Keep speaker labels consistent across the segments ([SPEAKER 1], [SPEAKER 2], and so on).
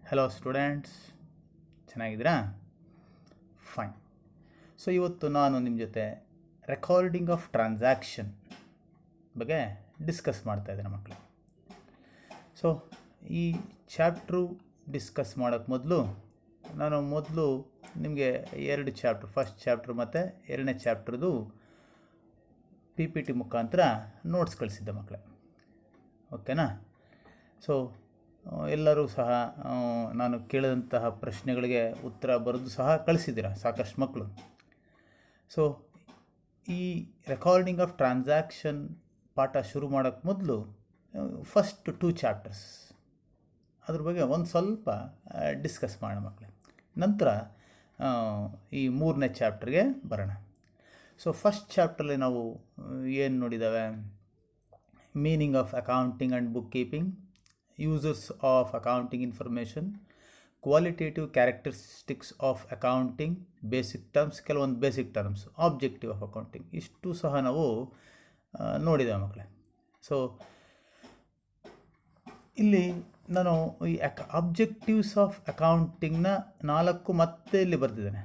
[SPEAKER 1] Hello students, ಚೆನ್ನಾಗಿದ್ದೀರಾ? Fine. So ಇವತ್ತು ನಾನು ನಿಮ್ಮ ಜೊತೆ ರೆಕಾರ್ಡಿಂಗ್ ಆಫ್ ಟ್ರಾನ್ಸಾಕ್ಷನ್ ಬಗ್ಗೆ ಡಿಸ್ಕಸ್ ಮಾಡ್ತಾಯಿದ್ದೇನೆ ಮಕ್ಕಳು. ಸೊ ಈ ಚಾಪ್ಟ್ರು ಡಿಸ್ಕಸ್ ಮಾಡೋಕ್ಕೆ ಮೊದಲು ನಾನು ನಿಮಗೆ ಎರಡು ಚಾಪ್ಟ್ರ್, ಫಸ್ಟ್ ಚಾಪ್ಟ್ರ್ ಮತ್ತು ಎರಡನೇ ಚಾಪ್ಟ್ರದು PPT ಮುಖಾಂತರ ನೋಟ್ಸ್ ಕಳಿಸಿದ್ದೆ ಮಕ್ಕಳೇ. ಓಕೆನಾ? ಸೊ ಎಲ್ಲರೂ ಸಹ ನಾನು ಕೇಳಿದಂತಹ ಪ್ರಶ್ನೆಗಳಿಗೆ ಉತ್ತರ ಬರೆದು ಸಹ ಕಳಿಸಿದ್ದೀರ ಸಾಕಷ್ಟು ಮಕ್ಕಳು. ಸೊ ಈ ರೆಕಾರ್ಡಿಂಗ್ ಆಫ್ ಟ್ರಾನ್ಸಾಕ್ಷನ್ ಪಾಠ ಶುರು ಮಾಡೋಕ್ಕೆ ಮೊದಲು ಫಸ್ಟ್ 2 ಚಾಪ್ಟರ್ಸ್ ಅದ್ರ ಬಗ್ಗೆ ಒಂದು ಸ್ವಲ್ಪ ಡಿಸ್ಕಸ್ ಮಾಡೋಣ ಮಕ್ಕಳೇ. ನಂತರ ಈ 3ನೇ ಚಾಪ್ಟರ್ಗೆ ಬರೋಣ. ಸೊ ಫಸ್ಟ್ ಚಾಪ್ಟ್ರಲ್ಲಿ ನಾವು ಏನು ನೋಡಿದ್ದಾವೆ? Meaning of accounting and bookkeeping, uses of accounting information, qualitative characteristics of accounting, basic terms, ಕೆಲವೊಂದು basic terms, objective of accounting, ಇಷ್ಟು ಸಹ ನಾವು ನೋಡಿದ್ದೇವೆ ಮಕ್ಕಳೇ. ಸೊ ಇಲ್ಲಿ ನಾನು ಈ ಆಬ್ಜೆಕ್ಟಿವ್ಸ್ ಆಫ್ ಅಕೌಂಟಿಂಗ್ನ 4 ಮತ್ತೆ ಇಲ್ಲಿ ಬರೆದಿದ್ದೇನೆ,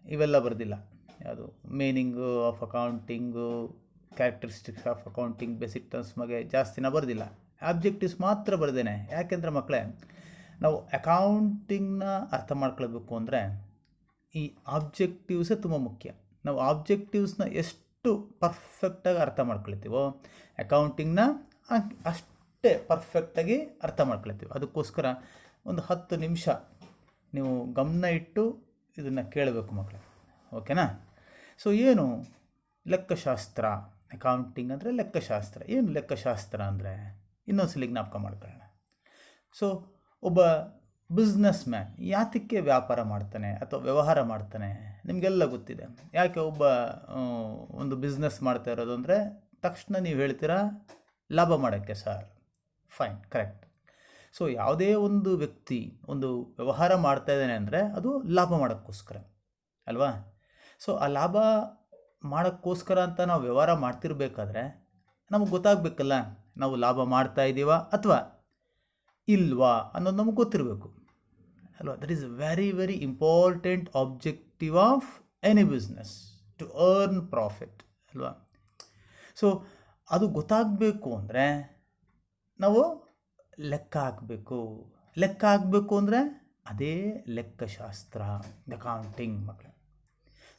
[SPEAKER 1] ಇವೆಲ್ಲ ಬರೆದಿಲ್ಲ. ಯಾವುದು meaning of accounting, characteristics of accounting, basic terms ಬಗ್ಗೆ ಜಾಸ್ತಿನ ಬರೆದಿಲ್ಲ, ಆಬ್ಜೆಕ್ಟಿವ್ಸ್ ಮಾತ್ರ ಬರೆದೇನೆ. ಯಾಕೆಂದರೆ ಮಕ್ಕಳೇ, ನಾವು ಅಕೌಂಟಿಂಗ್ನ ಅರ್ಥ ಮಾಡ್ಕೊಳ್ಬೇಕು ಅಂದರೆ ಈ ಆಬ್ಜೆಕ್ಟಿವ್ಸೇ ತುಂಬ ಮುಖ್ಯ. ನಾವು ಆಬ್ಜೆಕ್ಟಿವ್ಸ್ನ ಎಷ್ಟು ಪರ್ಫೆಕ್ಟಾಗಿ ಅರ್ಥ ಮಾಡ್ಕೊಳ್ತೀವೋ ಅಕೌಂಟಿಂಗ್ನ ಅಷ್ಟೇ ಪರ್ಫೆಕ್ಟಾಗಿ ಅರ್ಥ ಮಾಡ್ಕೊಳ್ತೀವಿ. ಅದಕ್ಕೋಸ್ಕರ ಒಂದು 10 ನಿಮಿಷ ನೀವು ಗಮನ ಇಟ್ಟು ಇದನ್ನು ಕೇಳಬೇಕು ಮಕ್ಕಳೇ. ಓಕೆನಾ? ಸೊ ಏನು ಲೆಕ್ಕಶಾಸ್ತ್ರ? ಅಕೌಂಟಿಂಗ್ ಅಂದರೆ ಲೆಕ್ಕಶಾಸ್ತ್ರ. ಏನು ಲೆಕ್ಕಶಾಸ್ತ್ರ ಅಂದರೆ ಇನ್ನೊಂದ್ಸಲಿ ಜ್ಞಾಪಕ ಮಾಡ್ಕೊಳ್ಳೋಣ. ಸೊ ಒಬ್ಬ ಬಿಸ್ನೆಸ್ ಮ್ಯಾನ್ ಯಾತಕ್ಕೆ ವ್ಯಾಪಾರ ಮಾಡ್ತಾನೆ ಅಥವಾ ವ್ಯವಹಾರ ಮಾಡ್ತಾನೆ? ನಿಮಗೆಲ್ಲ ಗೊತ್ತಿದೆ. ಯಾಕೆ ಒಂದು ಬಿಸ್ನೆಸ್ ಮಾಡ್ತಾ ಇರೋದು ಅಂದರೆ ತಕ್ಷಣ ನೀವು ಹೇಳ್ತೀರಾ ಲಾಭ ಮಾಡೋಕ್ಕೆ ಸರ್. Fine, correct. ಸೊ ಯಾವುದೇ ಒಂದು ವ್ಯಕ್ತಿ ಒಂದು ವ್ಯವಹಾರ ಮಾಡ್ತಾ ಇದ್ದಾನೆ ಅಂದರೆ ಅದು ಲಾಭ ಮಾಡೋಕ್ಕೋಸ್ಕರ ಅಲ್ವಾ? ಸೊ ಆ ಲಾಭ ಮಾಡೋಕ್ಕೋಸ್ಕರ ಅಂತ ನಾವು ವ್ಯವಹಾರ ಮಾಡ್ತಿರ್ಬೇಕಾದ್ರೆ ನಮಗೆ ಗೊತ್ತಾಗಬೇಕಲ್ಲ, ನಾವು ಲಾಭ ಮಾಡ್ತಾ ಇದ್ದೀವಾ ಅಥವಾ ಇಲ್ವಾ ಅನ್ನೋದು ನಮಗೆ ಗೊತ್ತಿರಬೇಕು ಅಲ್ವಾ? That is very very important objective of any business, to earn profit ಅಲ್ವಾ? ಸೊ ಅದು ಗೊತ್ತಾಗಬೇಕು ಅಂದರೆ ನಾವು ಲೆಕ್ಕ ಹಾಕಬೇಕು ಅಂದರೆ ಅದೇ ಲೆಕ್ಕಶಾಸ್ತ್ರ, ಅಕೌಂಟಿಂಗ್ ಮಕ್ಕಳೇ.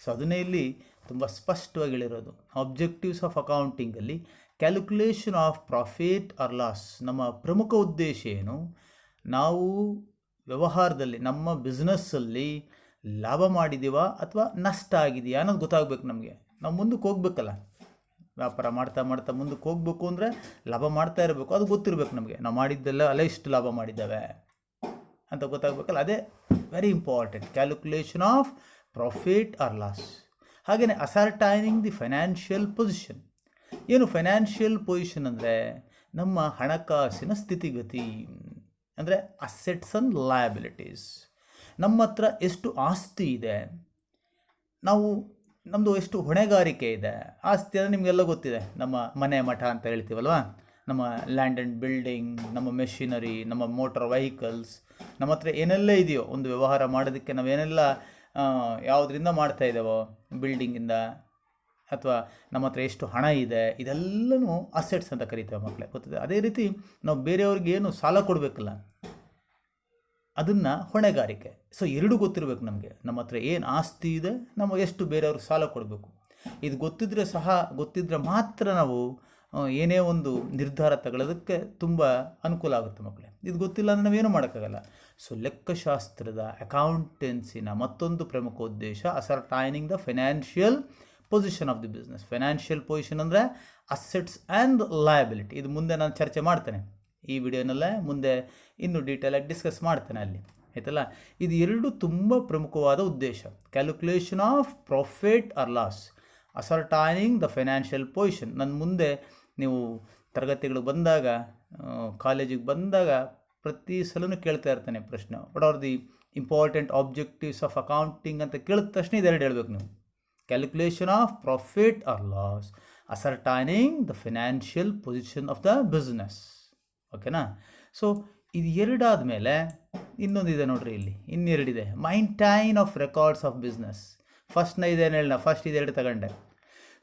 [SPEAKER 1] ಸೊ ಅದನ್ನೇ ಇಲ್ಲಿ ತುಂಬ ಸ್ಪಷ್ಟವಾಗಿ ಹೇಳಿರೋದು. ಆಬ್ಜೆಕ್ಟಿವ್ಸ್ ಆಫ್ ಅಕೌಂಟಿಂಗಲ್ಲಿ calculation of profit or loss. ನಮ್ಮ ಪ್ರಮುಖ ಉದ್ದೇಶ ಏನು? ನಾವು ವ್ಯವಹಾರದಲ್ಲಿ ನಮ್ಮ ಬಿಸ್ನೆಸ್ಸಲ್ಲಿ ಲಾಭ ಮಾಡಿದ್ದೀವಾ ಅಥವಾ ನಷ್ಟ ಆಗಿದೆಯಾ ಅನ್ನೋದು ಗೊತ್ತಾಗಬೇಕು ನಮಗೆ. ನಾವು ಮುಂದಕ್ಕೆ ಹೋಗ್ಬೇಕಲ್ಲ, ವ್ಯಾಪಾರ ಮಾಡ್ತಾ ಮಾಡ್ತಾ ಮುಂದಕ್ಕೆ ಹೋಗಬೇಕು ಅಂದರೆ ಲಾಭ ಮಾಡ್ತಾ ಇರಬೇಕು, ಅದು ಗೊತ್ತಿರಬೇಕು ನಮಗೆ. ನಾವು ಮಾಡಿದ್ದೆಲ್ಲ ಅಲ್ಲ ಇಷ್ಟು ಲಾಭ ಮಾಡಿದ್ದಾವೆ ಅಂತ ಗೊತ್ತಾಗಬೇಕಲ್ಲ. ಅದೇ very important, calculation of profit or loss. ಹಾಗೆಯೇ ಅಸರ್ಟೈನಿಂಗ್ ದಿ ಫೈನಾನ್ಷಿಯಲ್ ಪೊಸಿಷನ್. ಏನು ಫೈನಾನ್ಷಿಯಲ್ ಪೊಸಿಷನ್ ಅಂದರೆ ನಮ್ಮ ಹಣಕಾಸಿನ ಸ್ಥಿತಿಗತಿ, ಅಂದರೆ ಅಸೆಟ್ಸ್ ಆ್ಯಂಡ್ ಲಯಬಿಲಿಟೀಸ್. ನಮ್ಮ ಹತ್ರ ಎಷ್ಟು ಆಸ್ತಿ ಇದೆ, ನಮ್ಮದು ಎಷ್ಟು ಹೊಣೆಗಾರಿಕೆ ಇದೆ. ಆಸ್ತಿ ಅಂದರೆ ನಿಮಗೆಲ್ಲ ಗೊತ್ತಿದೆ, ನಮ್ಮ ಮನೆ ಮಠ ಅಂತ ಹೇಳ್ತೀವಲ್ವ, ನಮ್ಮ ಲ್ಯಾಂಡ್ ಆ್ಯಂಡ್ ಬಿಲ್ಡಿಂಗ್, ನಮ್ಮ ಮೆಷಿನರಿ, ನಮ್ಮ ಮೋಟಾರ್ ವೆಹಿಕಲ್ಸ್, ನಮ್ಮ ಹತ್ರ ಏನೆಲ್ಲ ಇದೆಯೋ ಒಂದು ವ್ಯವಹಾರ ಮಾಡೋದಕ್ಕೆ ನಾವೇನೆಲ್ಲ ಯಾವುದರಿಂದ ಮಾಡ್ತಾ ಇದ್ದೇವೋ, ಬಿಲ್ಡಿಂಗಿಂದ ಅಥವಾ ನಮ್ಮ ಹತ್ರ ಎಷ್ಟು ಹಣ ಇದೆ, ಇದೆಲ್ಲನೂ ಅಸೆಟ್ಸ್ ಅಂತ ಕರಿತೇವೆ ಮಕ್ಕಳೇ, ಗೊತ್ತಿದೆ. ಅದೇ ರೀತಿ ನಾವು ಬೇರೆಯವ್ರಿಗೆ ಏನು ಸಾಲ ಕೊಡಬೇಕಲ್ಲ, ಅದನ್ನು ಹೊಣೆಗಾರಿಕೆ. ಸೊ ಎರಡೂ ಗೊತ್ತಿರಬೇಕು ನಮಗೆ. ನಮ್ಮ ಹತ್ರ ಏನು ಆಸ್ತಿ ಇದೆ, ನಾವು ಎಷ್ಟು ಬೇರೆಯವ್ರಿಗೆ ಸಾಲ ಕೊಡಬೇಕು, ಇದು ಗೊತ್ತಿದ್ರೆ ಮಾತ್ರ ನಾವು ಏನೇ ಒಂದು ನಿರ್ಧಾರ ತಗೊಳ್ಳೋದಕ್ಕೆ ತುಂಬ ಅನುಕೂಲ ಆಗುತ್ತೆ ಮಕ್ಕಳೇ. ಇದು ಗೊತ್ತಿಲ್ಲ ಅಂದರೆ ನಾವೇನು ಮಾಡೋಕ್ಕಾಗಲ್ಲ. ಸೊ ಲೆಕ್ಕಶಾಸ್ತ್ರದ ಅಕೌಂಟೆನ್ಸಿನ ಮತ್ತೊಂದು ಪ್ರಮುಖ ಉದ್ದೇಶ ascertaining the financial position of the business. Financial position ಅಂದರೆ ಅಸೆಟ್ಸ್ ಆ್ಯಂಡ್ ಲಯಬಿಲಿಟಿ. ಇದು ಮುಂದೆ ನಾನು ಚರ್ಚೆ ಮಾಡ್ತೇನೆ, ಈ ವಿಡಿಯೋನಲ್ಲೇ ಮುಂದೆ ಇನ್ನೂ ಡೀಟೇಲಾಗಿ ಡಿಸ್ಕಸ್ ಮಾಡ್ತೇನೆ ಅಲ್ಲಿ, ಆಯ್ತಲ್ಲ. ಇದು ಎರಡು ತುಂಬ ಪ್ರಮುಖವಾದ ಉದ್ದೇಶ. Calculation of profit or loss, ascertaining the financial position. ನನ್ನ ಮುಂದೆ ನೀವು ತರಗತಿಗಳಿಗೆ ಬಂದಾಗ, ಕಾಲೇಜಿಗೆ ಬಂದಾಗ ಪ್ರತಿ ಸಲನೂ ಕೇಳ್ತಾ ಇರ್ತಾನೆ ಪ್ರಶ್ನೆ, what are the important objectives of accounting ಅಂತ ಕೇಳಿದ ತಕ್ಷಣ ಇದೆರಡು ಹೇಳ್ಬೇಕು ನೀವು. Calculation of profit or loss, ascertaining the financial position of the business. ಓಕೆನಾ? ಸೊ ಇದು ಎರಡಾದ ಮೇಲೆ ಇನ್ನೊಂದಿದೆ ನೋಡ್ರಿ, ಇಲ್ಲಿ ಇನ್ನೆರಡಿದೆ. Maintain of records of business. ಫಸ್ಟ್ನ ಇದೇನು ಹೇಳ, ಫಸ್ಟ್ ಇದೆರಡು ತಗೊಂಡೆ.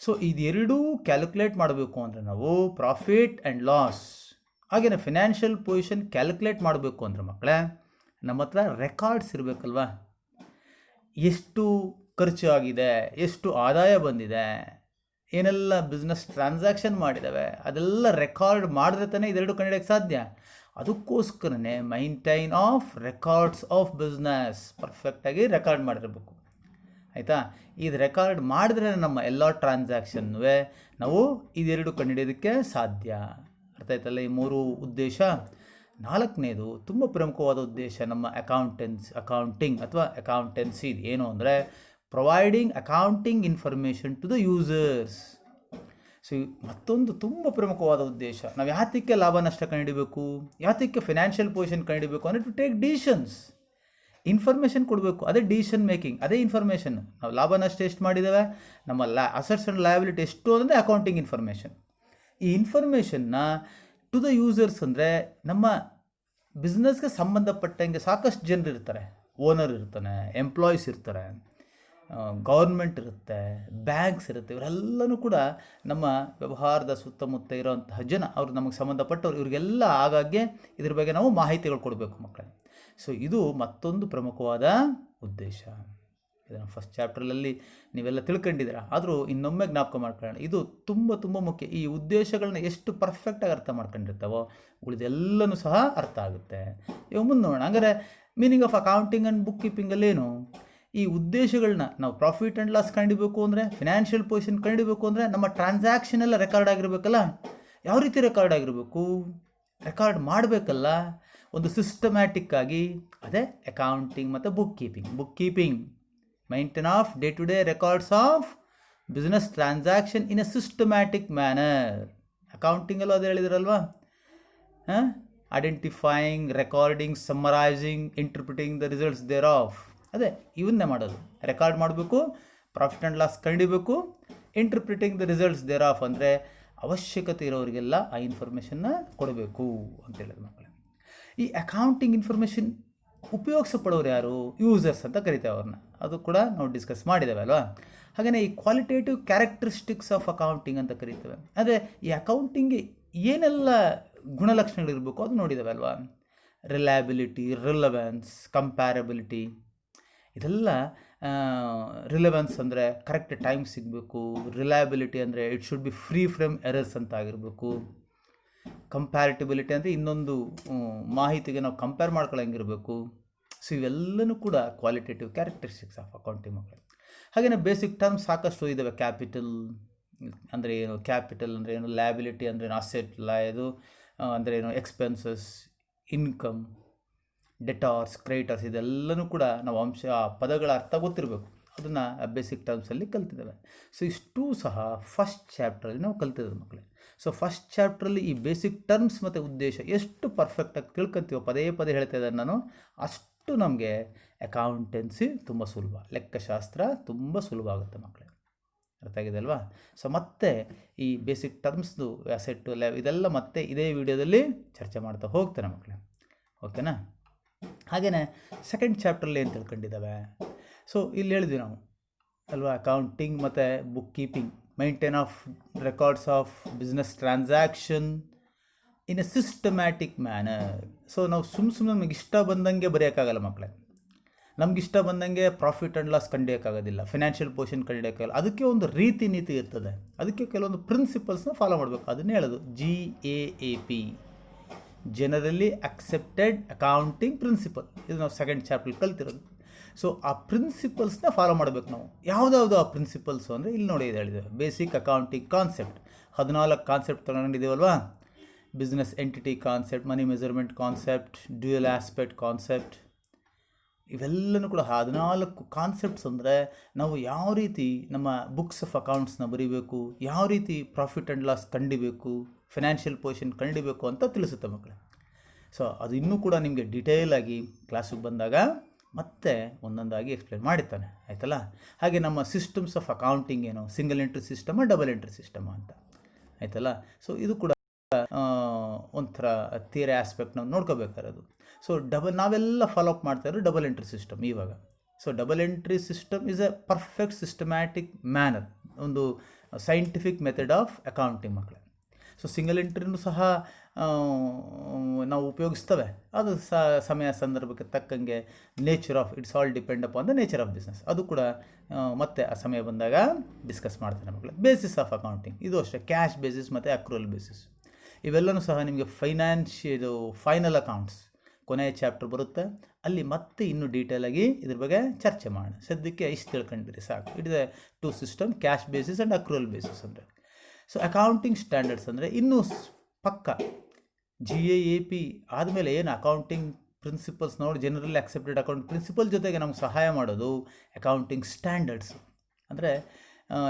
[SPEAKER 1] ಸೊ ಇದೆರಡೂ ಕ್ಯಾಲ್ಕುಲೇಟ್ ಮಾಡಬೇಕು ಅಂದರೆ ನಾವು ಪ್ರಾಫಿಟ್ ಆ್ಯಂಡ್ ಲಾಸ್ ಹಾಗೆಯೇ ಫಿನಾನ್ಷಿಯಲ್ ಪೊಸಿಷನ್ ಕ್ಯಾಲ್ಕುಲೇಟ್ ಮಾಡಬೇಕು ಅಂದರೆ ಮಕ್ಕಳೇ ನಮ್ಮ ಹತ್ರ ರೆಕಾರ್ಡ್ಸ್ ಇರಬೇಕಲ್ವ. ಎಷ್ಟು ಖರ್ಚು ಆಗಿದೆ, ಎಷ್ಟು ಆದಾಯ ಬಂದಿದೆ, ಏನೆಲ್ಲ ಬಿಸ್ನೆಸ್ ಟ್ರಾನ್ಸಾಕ್ಷನ್ ಮಾಡಿದ್ದಾವೆ, ಅದೆಲ್ಲ ರೆಕಾರ್ಡ್ ಮಾಡಿದ್ರೆ ತಾನೇ ಇದೆರಡು ಕಂಡಿಡೋಕ್ಕೆ ಸಾಧ್ಯ. ಅದಕ್ಕೋಸ್ಕರನೇ maintain of records of business ಪರ್ಫೆಕ್ಟಾಗಿ ರೆಕಾರ್ಡ್ ಮಾಡಿರಬೇಕು. ಆಯಿತಾ? ಇದು ರೆಕಾರ್ಡ್ ಮಾಡಿದ್ರೆ ನಮ್ಮ ಎಲ್ಲ ಟ್ರಾನ್ಸಾಕ್ಷನ್ವೂ ನಾವು ಇದೆರಡು ಕಂಡುಹಿಡಿಯೋದಕ್ಕೆ ಸಾಧ್ಯ. ಅರ್ಥ ಆಯ್ತಲ್ಲ ಈ ಮೂರು ಉದ್ದೇಶ. ನಾಲ್ಕನೇದು ತುಂಬ ಪ್ರಮುಖವಾದ ಉದ್ದೇಶ ನಮ್ಮ ಅಕೌಂಟಿಂಗ್ ಅಥವಾ ಅಕೌಂಟೆನ್ಸಿ ಏನು ಅಂದರೆ providing accounting information to the users. So ಮತ್ತೊಂದು ತುಂಬ ಪ್ರಮುಖವಾದ ಉದ್ದೇಶ, ನಾವು ಯಾತಕ್ಕೆ ಲಾಭ ನಷ್ಟ ಕಂಡುಹಿಡಬೇಕು, ಯಾತಕ್ಕೆ ಫಿನಾನ್ಷಿಯಲ್ ಪೊಸಿಷನ್ ಕಂಡುಹಿಡಬೇಕು ಅಂದರೆ ಟು ಟೇಕ್ ಡಿಸಿಷನ್ಸ್. ಇನ್ಫಾರ್ಮೇಷನ್ ಕೊಡಬೇಕು, ಅದೇ ಡಿಸಿಷನ್ ಮೇಕಿಂಗ್, ಅದೇ ಇನ್ಫಾರ್ಮೇಷನ್. ನಾವು ಲಾಭ ನಷ್ಟ ಎಷ್ಟು ಮಾಡಿದ್ದೇವೆ, ನಮ್ಮ ಅಸೆಟ್ಸ್ ಆ್ಯಂಡ್ ಲಯಬಿಲಿಟಿ ಎಷ್ಟು ಅಂದರೆ ಅಕೌಂಟಿಂಗ್ ಇನ್ಫಾರ್ಮೇಷನ್. ಈ ಇನ್ಫಾರ್ಮೇಷನ್ನ ಟು ದ ಯೂಸರ್ಸ್ ಅಂದರೆ ನಮ್ಮ ಬಿಸ್ನೆಸ್ಗೆ ಸಂಬಂಧಪಟ್ಟಂಗೆ ಸಾಕಷ್ಟು ಜನರು ಇರ್ತಾರೆ. ಓನರ್ ಇರ್ತಾನೆ, ಎಂಪ್ಲಾಯೀಸ್ ಇರ್ತಾರೆ, ಗೌರ್ಮೆಂಟ್ ಇರುತ್ತೆ, ಬ್ಯಾಂಕ್ಸ್ ಇರುತ್ತೆ. ಇವರೆಲ್ಲನೂ ಕೂಡ ನಮ್ಮ ವ್ಯವಹಾರದ ಸುತ್ತಮುತ್ತ ಇರೋಂತಹ ಜನ, ಅವ್ರು ನಮಗೆ ಸಂಬಂಧಪಟ್ಟವ್ರು. ಇವರಿಗೆಲ್ಲ ಆಗಾಗ್ಗೆ ಇದ್ರ ಬಗ್ಗೆ ನಾವು ಮಾಹಿತಿಗಳು ಕೊಡಬೇಕು ಮಕ್ಕಳೇ. ಸೊ ಇದು ಮತ್ತೊಂದು ಪ್ರಮುಖವಾದ ಉದ್ದೇಶ. ಇದನ್ನು ಫಸ್ಟ್ ಚಾಪ್ಟ್ರಲ್ಲಿ ನೀವೆಲ್ಲ ತಿಳ್ಕೊಂಡಿದ್ದೀರಾ, ಆದರೂ ಇನ್ನೊಮ್ಮೆ ಜ್ಞಾಪಕ ಮಾಡ್ಕೊಳ್ಳೋಣ. ಇದು ತುಂಬ ತುಂಬ ಮುಖ್ಯ. ಈ ಉದ್ದೇಶಗಳನ್ನ ಎಷ್ಟು ಪರ್ಫೆಕ್ಟಾಗಿ ಅರ್ಥ ಮಾಡ್ಕೊಂಡಿರ್ತಾವೋ ಉಳಿದೆಲ್ಲನೂ ಸಹ ಅರ್ಥ ಆಗುತ್ತೆ. ಇವಾಗ ಮುಂದೆ ನೋಡೋಣ. ಹಂಗಾರೆ meaning of accounting and book ಕೀಪಿಂಗಲ್ಲೇನು, ಈ ಉದ್ದೇಶಗಳನ್ನ ನಾವು ಪ್ರಾಫಿಟ್ ಆ್ಯಂಡ್ ಲಾಸ್ ಕಂಡಿಬೇಕು ಅಂದರೆ, ಫಿನಾನ್ಷಿಯಲ್ ಪೊಸಿಷನ್ ಕಂಡಿಬೇಕು ಅಂದರೆ ನಮ್ಮ ಟ್ರಾನ್ಸಾಕ್ಷನ್ ಎಲ್ಲ ರೆಕಾರ್ಡ್ ಆಗಿರಬೇಕಲ್ಲ. ಯಾವ ರೀತಿ ರೆಕಾರ್ಡ್ ಆಗಿರಬೇಕು, ರೆಕಾರ್ಡ್ ಮಾಡಬೇಕಲ್ಲ ಒಂದು ಸಿಸ್ಟಮ್ಯಾಟಿಕ್ ಆಗಿ. ಅದೇ ಅಕೌಂಟಿಂಗ್ ಮತ್ತು bookkeeping maintain of day to day records of business transaction in a systematic manner. ಅಕೌಂಟಿಂಗಲ್ಲೂ ಅದು ಹೇಳಿದ್ರಲ್ವಾ, identifying, recording, summarising, interpreting the results thereof. ಅದೇ ಇವನ್ನೇ ಮಾಡೋದು. ರೆಕಾರ್ಡ್ ಮಾಡಬೇಕು, ಪ್ರಾಫಿಟ್ ಆ್ಯಂಡ್ ಲಾಸ್ ಕಂಡಿಬೇಕು, interpreting the results thereof ಅಂದರೆ ಅವಶ್ಯಕತೆ ಇರೋರಿಗೆಲ್ಲ ಆ ಇನ್ಫಾರ್ಮೇಷನ್ನ ಕೊಡಬೇಕು ಅಂತ ಹೇಳಿದ್ರು ಮಕ್ಕಳೇ. ಈ ಅಕೌಂಟಿಂಗ್ ಇನ್ಫಾರ್ಮೇಷನ್ ಉಪಯೋಗಿಸಪಡೋರು ಯಾರು, ಯೂಸರ್ಸ್ ಅಂತ ಕರಿತೇವೆ ಅವ್ರನ್ನ. ಅದು ಕೂಡ ನಾವು ಡಿಸ್ಕಸ್ ಮಾಡಿದ್ದೇವೆ ಅಲ್ವಾ. ಹಾಗೆಯೇ ಈ ಕ್ವಾಲಿಟೇಟಿವ್ ಕ್ಯಾರೆಕ್ಟರಿಸ್ಟಿಕ್ಸ್ ಆಫ್ ಅಕೌಂಟಿಂಗ್ ಅಂತ ಕರಿತೇವೆ. ಅದೇ ಈ ಅಕೌಂಟಿಂಗ್ಗೆ ಏನೆಲ್ಲ ಗುಣಲಕ್ಷಣಗಳಿರಬೇಕು ಅದು ನೋಡಿದ್ದೇವೆ ಅಲ್ವಾ. ರಿಲಯಬಿಲಿಟಿ, ರಿಲೆವೆನ್ಸ್, ಕಂಪ್ಯಾರಬಿಲಿಟಿ, ಇದೆಲ್ಲ. ರಿಲೆವೆನ್ಸ್ ಅಂದರೆ ಕರೆಕ್ಟ್ ಟೈಮ್ ಸಿಗಬೇಕು, ರಿಲಯಬಿಲಿಟಿ ಅಂದರೆ it should be free from errors ಅಂತ ಆಗಿರಬೇಕು, ಕಂಪ್ಯಾರಿಟಿಬಿಲಿಟಿ ಅಂದರೆ ಇನ್ನೊಂದು ಮಾಹಿತಿಗೆ ನಾವು ಕಂಪೇರ್ ಮಾಡ್ಕೊಳ್ಳೋಂಗಿರಬೇಕು. ಸೊ ಇವೆಲ್ಲನೂ ಕೂಡ ಕ್ವಾಲಿಟೇಟಿವ್ ಕ್ಯಾರೆಕ್ಟರಿಸ್ಟಿಕ್ಸ್ ಆಫ್ ಅಕೌಂಟಿಂಗ್ ಮಕ್ಕಳು. ಹಾಗೆಯೇ ಬೇಸಿಕ್ ಟರ್ಮ್ಸ್ ಸಾಕಷ್ಟು ಇದ್ದಾವೆ. ಕ್ಯಾಪಿಟಲ್ ಅಂದರೆ ಏನು, ಕ್ಯಾಪಿಟಲ್ ಅಂದರೆ ಏನು, ಲಯಬಿಲಿಟಿ ಅಂದರೆ ಏನು, ಅಸೆಟ್ ಲಾಯದು ಅಂದರೆ ಏನು, ಎಕ್ಸ್ಪೆನ್ಸಸ್, ಇನ್ಕಮ್, ಡೆಟಾರ್ಸ್, ಕ್ರೆಡಿಟರ್ಸ್, ಇದೆಲ್ಲನೂ ಕೂಡ ನಾವು ಪದಗಳ ಅರ್ಥ ಗೊತ್ತಿರಬೇಕು. ಅದನ್ನು ಬೇಸಿಕ್ ಟರ್ಮ್ಸಲ್ಲಿ ಕಲ್ತಿದ್ದೇವೆ. ಸೊ ಇಷ್ಟೂ ಸಹ ಫಸ್ಟ್ ಚಾಪ್ಟ್ರಲ್ಲಿ ನಾವು ಕಲ್ತಿದ್ದೇವೆ ಮಕ್ಕಳೇ. ಸೊ ಫಸ್ಟ್ ಚಾಪ್ಟ್ರಲ್ಲಿ ಈ ಬೇಸಿಕ್ ಟರ್ಮ್ಸ್ ಮತ್ತು ಉದ್ದೇಶ ಎಷ್ಟು ಪರ್ಫೆಕ್ಟಾಗಿ ತಿಳ್ಕೊತೀವೋ, ಪದೇ ಪದೇ ಹೇಳ್ತಾ ಇದ್ದಾರೆ ನಾನು, ಅಷ್ಟು ನಮಗೆ ಅಕೌಂಟೆನ್ಸಿ ತುಂಬ ಸುಲಭ, ಲೆಕ್ಕಶಾಸ್ತ್ರ ತುಂಬ ಸುಲಭ ಆಗುತ್ತೆ ಮಕ್ಕಳೇ. ಅರ್ಥ ಆಗಿದೆ ಅಲ್ವಾ. ಸೊ ಮತ್ತೆ ಈ ಬೇಸಿಕ್ ಟರ್ಮ್ಸ್ದು ಅಸೆಟ್ಟು ಇದೆಲ್ಲ ಮತ್ತೆ ಇದೇ ವಿಡಿಯೋದಲ್ಲಿ ಚರ್ಚೆ ಮಾಡ್ತಾ ಹೋಗ್ತೇನೆ ಮಕ್ಕಳೇ. ಓಕೆನಾ. ಹಾಗೆಯೇ ಸೆಕೆಂಡ್ ಚಾಪ್ಟ್ರಲ್ಲಿ ಏನು ತಿಳ್ಕೊಂಡಿದ್ದಾವೆ. ಸೊ ಇಲ್ಲಿ ಹೇಳಿದ್ವಿ ನಾವು ಅಲ್ವಾ, ಅಕೌಂಟಿಂಗ್ ಮತ್ತು bookkeeping, maintain of records of business transaction in a systematic manner. So ನಾವು ಸುಮ್ಮನೆ ನಮಗೆ ಇಷ್ಟ ಬಂದಂಗೆ ಬರೆಯೋಕ್ಕಾಗಲ್ಲ ಮಕ್ಕಳೇ. ನಮಗಿಷ್ಟ ಬಂದಂಗೆ ಪ್ರಾಫಿಟ್ ಆ್ಯಂಡ್ ಲಾಸ್ ಕಂಡಿಯೋಕ್ಕಾಗೋದಿಲ್ಲ, ಫಿನಾನ್ಷಿಯಲ್ ಪೊಸಿಷನ್ ಕಂಡಿಯೋಕ್ಕಾಗಲ್ಲ. ಅದಕ್ಕೆ ಒಂದು ರೀತಿ ನೀತಿ ಇರ್ತದೆ, ಅದಕ್ಕೆ ಕೆಲವೊಂದು ಪ್ರಿನ್ಸಿಪಲ್ಸ್ನ ಫಾಲೋ ಮಾಡಬೇಕು. ಅದನ್ನೇ ಹೇಳೋದು GAAP, generally accepted accounting principle. ಇದು ನಾವು ಸೆಕೆಂಡ್ ಚಾಪ್ಟರ್ ಕಲ್ತಿರೋದು. ಸೊ ಆ ಪ್ರಿನ್ಸಿಪಲ್ಸ್ನ ಫಾಲೋ ಮಾಡಬೇಕು ನಾವು. ಯಾವುದಾವುದು ಆ ಪ್ರಿನ್ಸಿಪಲ್ಸು ಅಂದರೆ ಇಲ್ಲಿ ನೋಡಿ ಇದು ಹೇಳಿದ್ದೇವೆ, ಬೇಸಿಕ್ ಅಕೌಂಟಿಂಗ್ ಕಾನ್ಸೆಪ್ಟ್. 14 ಕಾನ್ಸೆಪ್ಟ್ ತಗೊಂಡಿದ್ದೀವಲ್ವಾ. Business entity concept, money measurement concept, dual aspect concept, ಇವೆಲ್ಲನೂ ಕೂಡ 14 ಕಾನ್ಸೆಪ್ಟ್ಸ್. ಅಂದರೆ ನಾವು ಯಾವ ರೀತಿ ನಮ್ಮ ಬುಕ್ಸ್ ಆಫ್ ಅಕೌಂಟ್ಸ್ನ ಬರೀಬೇಕು, ಯಾವ ರೀತಿ ಪ್ರಾಫಿಟ್ ಆ್ಯಂಡ್ ಲಾಸ್ ಕಂಡಿಬೇಕು, ಫಿನಾನ್ಷಿಯಲ್ ಪೊಸಿಷನ್ ಕಂಡಿಬೇಕು ಅಂತ ತಿಳಿಸುತ್ತೆ ಮಕ್ಕಳೇ. ಸೊ ಅದು ಇನ್ನೂ ಕೂಡ ನಿಮಗೆ ಡೀಟೇಲಾಗಿ ಕ್ಲಾಸಿಗೆ ಬಂದಾಗ ಮತ್ತೆ ಒಂದೊಂದಾಗಿ ಎಕ್ಸ್ಪ್ಲೇನ್ ಮಾಡಿರ್ತಾನೆ, ಆಯ್ತಲ್ಲ. ಹಾಗೆ ನಮ್ಮ ಸಿಸ್ಟಮ್ಸ್ ಆಫ್ ಅಕೌಂಟಿಂಗ್ ಏನು, single entry system, double entry system ಅಂತ, ಆಯ್ತಲ್ಲ. ಸೊ ಇದು ಕೂಡ ಒಂಥರ ಥಿಯರಿ ಆಸ್ಪೆಕ್ಟ್ ನಾವು ನೋಡ್ಕೋಬೇಕಾಗಿರೋದು. ಸೊ ನಾವೆಲ್ಲ ಫಾಲೋ ಅಪ್ ಮಾಡ್ತಾ ಇರೋ ಡಬಲ್ ಎಂಟ್ರಿ ಸಿಸ್ಟಮ್ ಇವಾಗ. So double entry system is A perfect systematic manner, ಒಂದು ಸೈಂಟಿಫಿಕ್ ಮೆಥಡ್ ಆಫ್ ಅಕೌಂಟಿಂಗ್ ಮಕ್ಕಳೇ. ಸೊ ಸಿಂಗಲ್ ಎಂಟ್ರಿನೂ ಸಹ ನಾವು ಉಪಯೋಗಿಸ್ತೇವೆ. ಅದು ಸಮಯ ಸಂದರ್ಭಕ್ಕೆ ತಕ್ಕಂಗೆ nature of it's all depend upon the nature of business. ಅದು ಕೂಡ ಮತ್ತೆ ಆ ಸಮಯ ಬಂದಾಗ ಡಿಸ್ಕಸ್ ಮಾಡ್ತಾರೆ ಮಕ್ಕಳು. ಬೇಸಿಸ್ ಆಫ್ ಅಕೌಂಟಿಂಗ್ ಇದು ಅಷ್ಟೇ, ಕ್ಯಾಶ್ ಬೇಸಿಸ್ ಮತ್ತು ಅಕ್ರೂವಲ್ ಬೇಸಿಸ್ ಇವೆಲ್ಲವೂ ಸಹ ನಿಮಗೆ ಫೈನಲ್ ಅಕೌಂಟ್ಸ್ ಕೊನೆಯ ಚಾಪ್ಟರ್ ಬರುತ್ತೆ, ಅಲ್ಲಿ ಮತ್ತೆ ಇನ್ನೂ ಡೀಟೇಲಾಗಿ ಇದ್ರ ಬಗ್ಗೆ ಚರ್ಚೆ ಮಾಡೋಣ. ಸದ್ಯಕ್ಕೆ ಇಷ್ಟು ತಿಳ್ಕೊಂಡಿರಿ ಸಾಕು. It is a two system, cash basis and accrual basis ಅಂದರೆ. ಸೊ ಅಕೌಂಟಿಂಗ್ ಸ್ಟ್ಯಾಂಡರ್ಡ್ಸ್ ಅಂದರೆ ಇನ್ನೂ ಪಕ್ಕ GAAP ಆದಮೇಲೆ ಏನು ಅಕೌಂಟಿಂಗ್ ಪ್ರಿನ್ಸಿಪಲ್ಸ್ ನೋಡಿ, ಜನರಲಿ ಅಕ್ಸೆಪ್ಟೆಡ್ ಅಕೌಂಟ್ ಪ್ರಿನ್ಸಿಪಲ್ ಜೊತೆಗೆ ನಮ್ಗೆ ಸಹಾಯ ಮಾಡೋದು ಅಕೌಂಟಿಂಗ್ ಸ್ಟ್ಯಾಂಡರ್ಡ್ಸ್. ಅಂದರೆ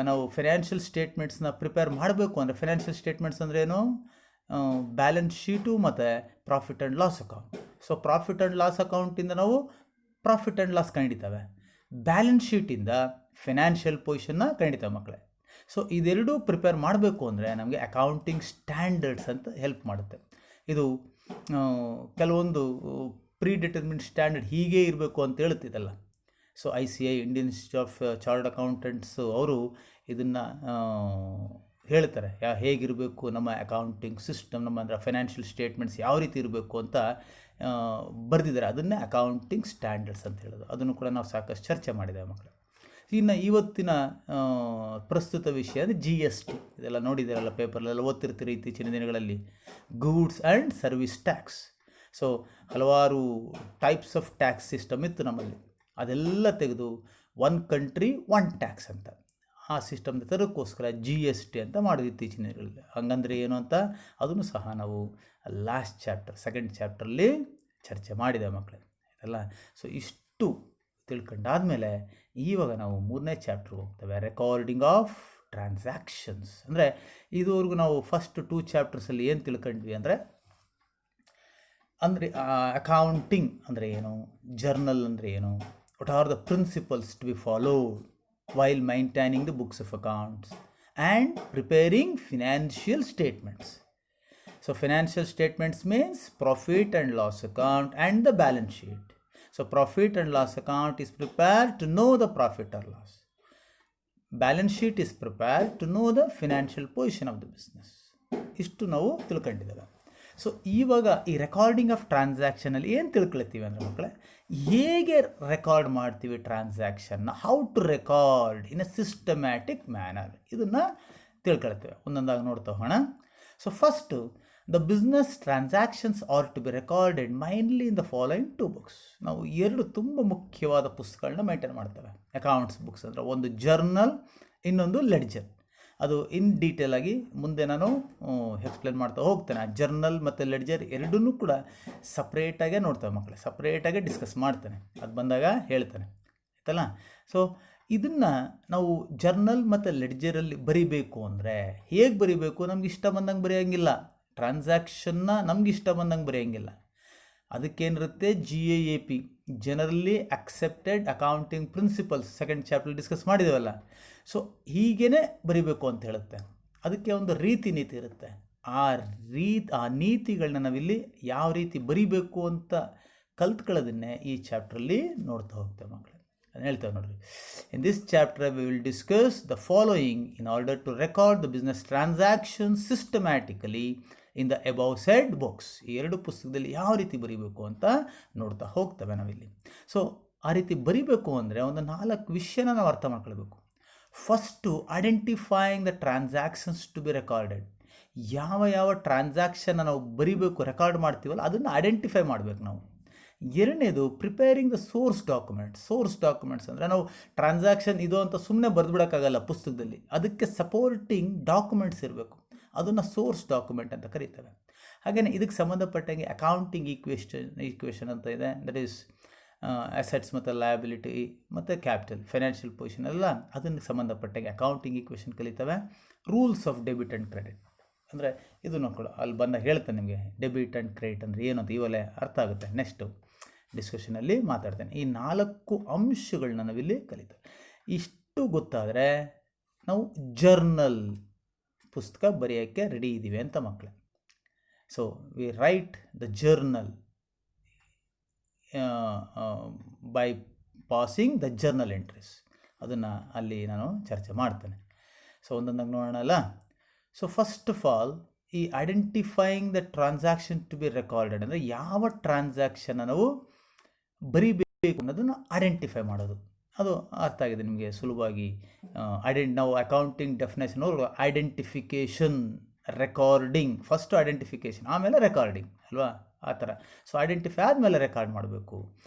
[SPEAKER 1] ನಾವು ಫೈನಾನ್ಷಿಯಲ್ ಸ್ಟೇಟ್ಮೆಂಟ್ಸ್ನ ಪ್ರಿಪೇರ್ ಮಾಡಬೇಕು ಅಂದರೆ, ಫೈನಾನ್ಷಿಯಲ್ ಸ್ಟೇಟ್ಮೆಂಟ್ಸ್ ಅಂದರೆ ಏನು, ಬ್ಯಾಲೆನ್ಸ್ ಶೀಟು ಮತ್ತು profit and loss account. So profit and loss ಅಕೌಂಟಿಂದ ನಾವು ಪ್ರಾಫಿಟ್ ಆ್ಯಂಡ್ ಲಾಸ್ ಕಂಡಿದ್ದಾವೆ, ಬ್ಯಾಲೆನ್ಸ್ ಶೀಟಿಂದ ಫೈನಾನ್ಷಿಯಲ್ ಪೊಸಿಷನ್ನ ಕಂಡಿದ್ದಾವೆ ಮಕ್ಕಳೇ. ಸೊ ಇದೆರಡೂ ಪ್ರಿಪೇರ್ ಮಾಡಬೇಕು ಅಂದರೆ ನಮಗೆ ಅಕೌಂಟಿಂಗ್ ಸ್ಟ್ಯಾಂಡರ್ಡ್ಸ್ ಅಂತ ಹೆಲ್ಪ್ ಮಾಡುತ್ತೆ. ಇದು ಕೆಲವೊಂದು ಪ್ರೀ ಡಿಟರ್ಮಿನ್ಡ್ ಸ್ಟ್ಯಾಂಡರ್ಡ್ ಹೀಗೇ ಇರಬೇಕು ಅಂತ ಹೇಳ್ತಿದ್ದಲ್ಲ. So ICI Indian institute of chartered accountants ಅವರು ಇದನ್ನು ಹೇಳ್ತಾರೆ, ಹೇಗಿರಬೇಕು ನಮ್ಮ ಅಕೌಂಟಿಂಗ್ ಸಿಸ್ಟಮ್, ನಮ್ಮ ಅಂದರೆ ಫೈನಾನ್ಷಿಯಲ್ ಸ್ಟೇಟ್ಮೆಂಟ್ಸ್ ಯಾವ ರೀತಿ ಇರಬೇಕು ಅಂತ ಬರೆದಿದ್ದಾರೆ. ಅದನ್ನೇ ಅಕೌಂಟಿಂಗ್ ಸ್ಟ್ಯಾಂಡರ್ಡ್ಸ್ ಅಂತ ಹೇಳೋದು. ಅದನ್ನು ಕೂಡ ನಾವು ಸಾಕಷ್ಟು ಚರ್ಚೆ ಮಾಡಿದ್ದೇವೆ ಮಕ್ಕಳು. ಇನ್ನು ಇವತ್ತಿನ ಪ್ರಸ್ತುತ ವಿಷಯ ಅಂದರೆ GST. ಇದೆಲ್ಲ ನೋಡಿದ್ದೀರಲ್ಲ, ಪೇಪರ್ಲೆಲ್ಲ ಓದ್ತಿರ್ತೀರಿ ಇತ್ತೀಚಿನ ದಿನಗಳಲ್ಲಿ. Goods and service tax. So ಹಲವಾರು ಟೈಪ್ಸ್ ಆಫ್ ಟ್ಯಾಕ್ಸ್ ಸಿಸ್ಟಮ್ ಇತ್ತು ನಮ್ಮಲ್ಲಿ, ಅದೆಲ್ಲ ತೆಗೆದು ಒನ್ ಕಂಟ್ರಿ ಒನ್ ಟ್ಯಾಕ್ಸ್ ಅಂತ ಆ ಸಿಸ್ಟಮ್ನ ತರೋಕ್ಕೋಸ್ಕರ GST ಅಂತ ಮಾಡೋದು ಇತ್ತೀಚಿನ ದಿನಗಳಲ್ಲಿ. ಹಂಗಂದರೆ ಏನು ಅಂತ ಅದನ್ನು ಸಹ ನಾವು ಲಾಸ್ಟ್ ಚಾಪ್ಟರ್, ಸೆಕೆಂಡ್ ಚಾಪ್ಟ್ರಲ್ಲಿ ಚರ್ಚೆ ಮಾಡಿದ್ದೇವೆ ಮಕ್ಕಳೇ, ಆಯಿತಲ್ಲ. ಸೊ ಇಷ್ಟು ತಿಳ್ಕೊಂಡಾದಮೇಲೆ ಇವಾಗ ನಾವು 3ನೇ ಚಾಪ್ಟ್ರಿಗೆ ಹೋಗ್ತೇವೆ, ರೆಕಾರ್ಡಿಂಗ್ ಆಫ್ ಟ್ರಾನ್ಸಾಕ್ಷನ್ಸ್. ಅಂದರೆ ಇದುವರೆಗೂ ನಾವು ಫಸ್ಟ್ 2 ಚಾಪ್ಟರ್ಸಲ್ಲಿ ಏನು ತಿಳ್ಕೊಂಡ್ವಿ ಅಂದರೆ ಅಕೌಂಟಿಂಗ್ ಅಂದರೆ ಏನು, ಜರ್ನಲ್ ಅಂದರೆ ಏನು, what are the principles to be followed while maintaining the books of accounts and preparing financial statements. So financial statements means profit and loss account and the balance sheet. So profit and loss account is prepared to know the profit or loss. Balance sheet is prepared to know the financial position of the business. ಇಷ್ಟು ನಾವು ತಿಳ್ಕೊಂಡಿದ್ದೇವೆ. So ಇವಾಗ ಈ recording of ಟ್ರಾನ್ಸಾಕ್ಷನಲ್ಲಿ ಏನು ತಿಳ್ಕೊಳ್ತೀವಿ ಅಂದರೆ ಮಕ್ಕಳೇ, ಹೇಗೆ record ಮಾಡ್ತೀವಿ ಟ್ರಾನ್ಸಾಕ್ಷನ್ನ, how to record in a systematic manner, ಇದನ್ನು ತಿಳ್ಕೊಳ್ತೇವೆ. ಒಂದೊಂದಾಗಿ ನೋಡ್ತಾ ಹೋಗೋಣ. So first, the business transactions are to be recorded mainly in the following 2 books. ನಾವು 2 ತುಂಬ ಮುಖ್ಯವಾದ ಪುಸ್ತಕಗಳನ್ನ ಮೇಂಟೈನ್ ಮಾಡ್ತೇವೆ ಅಕೌಂಟ್ಸ್ ಬುಕ್ಸ್ ಅಂದರೆ, ಒಂದು ಜರ್ನಲ್, ಇನ್ನೊಂದು ಲೆಡ್ಜರ್. ಅದು ಇನ್ ಡೀಟೇಲಾಗಿ ಮುಂದೆ ನಾನು ಎಕ್ಸ್ಪ್ಲೇನ್ ಮಾಡ್ತಾ ಹೋಗ್ತೇನೆ. ಆ ಜರ್ನಲ್ ಮತ್ತು ಲೆಡ್ಜರ್ ಎರಡನ್ನೂ ಕೂಡ ಸಪ್ರೇಟಾಗೇ ನೋಡ್ತೇವೆ ಮಕ್ಕಳೇ, ಸಪ್ರೇಟಾಗೇ ಡಿಸ್ಕಸ್ ಮಾಡ್ತೇನೆ, ಅದು ಬಂದಾಗ ಹೇಳ್ತೇನೆ, ಆಯ್ತಲ್ಲ. ಸೊ ಇದನ್ನು ನಾವು ಜರ್ನಲ್ ಮತ್ತು ಲೆಡ್ಜರಲ್ಲಿ ಬರಿಬೇಕು ಅಂದರೆ ಹೇಗೆ ಬರಿಬೇಕು, ನಮ್ಗೆ ಇಷ್ಟ ಬಂದಂಗೆ ಬರೆಯೋಂಗಿಲ್ಲ. ಟ್ರಾನ್ಸಾಕ್ಷನ್ನ ನಮ್ಗೆ ಇಷ್ಟ ಬಂದಂಗೆ ಬರೆಯೋಂಗಿಲ್ಲ. ಅದಕ್ಕೇನಿರುತ್ತೆ, GAAP generally accepted accounting principles, second chapter discuss ಮಾಡಿದ್ದೇವಲ್ಲ. ಸೊ ಹೀಗೇ ಬರಿಬೇಕು ಅಂತ ಹೇಳುತ್ತೆ. ಅದಕ್ಕೆ ಒಂದು ರೀತಿ ನೀತಿ ಇರುತ್ತೆ. ಆ ನೀತಿಗಳನ್ನ ನಾವಿಲ್ಲಿ ಯಾವ ರೀತಿ ಬರಿಬೇಕು ಅಂತ ಕಲ್ತ್ಕೊಳ್ಳೋದನ್ನೇ ಈ ಚಾಪ್ಟ್ರಲ್ಲಿ ನೋಡ್ತಾ ಹೋಗ್ತೇವೆ ಮಕ್ಕಳು. ಅದನ್ನು ಹೇಳ್ತೇವೆ ನೋಡ್ರಿ. In this chapter we will discuss the following in order to record the business transaction systematically in the above said books. ಈ 2 ಪುಸ್ತಕದಲ್ಲಿ ಯಾವ ರೀತಿ ಬರಿಬೇಕು ಅಂತ ನೋಡ್ತಾ ಹೋಗ್ತೇವೆ ನಾವಿಲ್ಲಿ. ಸೊ ಆ ರೀತಿ ಬರಿಬೇಕು ಅಂದರೆ ಒಂದು 4 ವಿಷಯನ ನಾವು ಅರ್ಥ ಮಾಡ್ಕೊಳ್ಬೇಕು. First, identifying the transactions to be recorded. ಯಾವ ಟ್ರಾನ್ಸಾಕ್ಷನ್ನ ನಾವು ಬರಿಬೇಕು, ರೆಕಾರ್ಡ್ ಮಾಡ್ತೀವಲ್ಲ ಅದನ್ನು ಐಡೆಂಟಿಫೈ ಮಾಡಬೇಕು ನಾವು. ಎರಡನೇದು, ಪ್ರಿಪೇರಿಂಗ್ ದ ಸೋರ್ಸ್ ಡಾಕ್ಯುಮೆಂಟ್ಸ್ ಅಂದರೆ ನಾವು ಟ್ರಾನ್ಸಾಕ್ಷನ್ ಇದು ಅಂತ ಸುಮ್ಮನೆ ಬರೆದುಬಿಡೋಕ್ಕಾಗಲ್ಲ ಪುಸ್ತಕದಲ್ಲಿ, ಅದಕ್ಕೆ ಸಪೋರ್ಟಿಂಗ್ ಡಾಕ್ಯುಮೆಂಟ್ಸ್ ಇರಬೇಕು. ಅದನ್ನು ಸೋರ್ಸ್ ಡಾಕ್ಯುಮೆಂಟ್ ಅಂತ ಕರೀತೇವೆ. ಹಾಗೆಯೇ ಇದಕ್ಕೆ ಸಂಬಂಧಪಟ್ಟಂಗೆ ಅಕೌಂಟಿಂಗ್ ಈಕ್ವೇಷನ್ ಅಂತ ಇದೆ, ದಟ್ ಈಸ್ ಅಸೆಟ್ಸ್ ಮತ್ತು ಲಯಬಿಲಿಟಿ ಮತ್ತು ಕ್ಯಾಪಿಟಲ್, ಫೈನಾನ್ಷಿಯಲ್ ಪೊಸಿಷನ್ ಎಲ್ಲ ಅದನ್ನು ಸಂಬಂಧಪಟ್ಟಂಗೆ ಅಕೌಂಟಿಂಗ್ ಈಕ್ವೇಷನ್ ಕಲಿತೇವೆ. Rules of debit and credit ಅಂದರೆ ಇದನ್ನು ಕೂಡ ಅಲ್ಲಿ ಬಂದಾಗ ಹೇಳ್ತೇನೆ ನಿಮಗೆ, ಡೆಬಿಟ್ ಆ್ಯಂಡ್ ಕ್ರೆಡಿಟ್ ಅಂದರೆ ಏನು ಅಂತ ಇವೆಲ್ಲ ಅರ್ಥ ಆಗುತ್ತೆ. ನೆಕ್ಸ್ಟು ಡಿಸ್ಕಷನಲ್ಲಿ ಮಾತಾಡ್ತೇನೆ. ಈ 4 ಅಂಶಗಳನ್ನ ನಾವಿಲ್ಲಿ ಕಲಿತೇವೆ. ಇಷ್ಟು ಗೊತ್ತಾದರೆ ನಾವು ಜರ್ನಲ್ ಪುಸ್ತಕ ಬರೆಯೋಕ್ಕೆ ರೆಡಿ ಇದ್ದೀವಿ ಅಂತ ಮಕ್ಕಳೇ. So we write the journal by passing the journal entries. ಅದನ್ನು ಅಲ್ಲಿ ನಾನು ಚರ್ಚೆ ಮಾಡ್ತೇನೆ. ಸೊ ಒಂದೊಂದಾಗಿ ನೋಡೋಣಲ್ಲ. ಸೊ ಫಸ್ಟ್ ಆಫ್ ಆಲ್, ಈ identifying the transaction to be recorded ಅಂದರೆ ಯಾವ ಟ್ರಾನ್ಸಾಕ್ಷನ್ ನಾವು ಬರಿಬೇಕು ಅನ್ನೋದನ್ನು ಐಡೆಂಟಿಫೈ ಮಾಡೋದು. ಅದು ಅರ್ಥ ಆಗಿದೆ ನಿಮಗೆ ಸುಲಭವಾಗಿ. ನಾವು accounting definition identification, recording, first identification ಆಮೇಲೆ ರೆಕಾರ್ಡಿಂಗ್ ಅಲ್ವಾ, ಆ ಥರ. ಸೊ ಐಡೆಂಟಿಫೈ ಆದಮೇಲೆ ರೆಕಾರ್ಡ್ ಮಾಡಬೇಕು.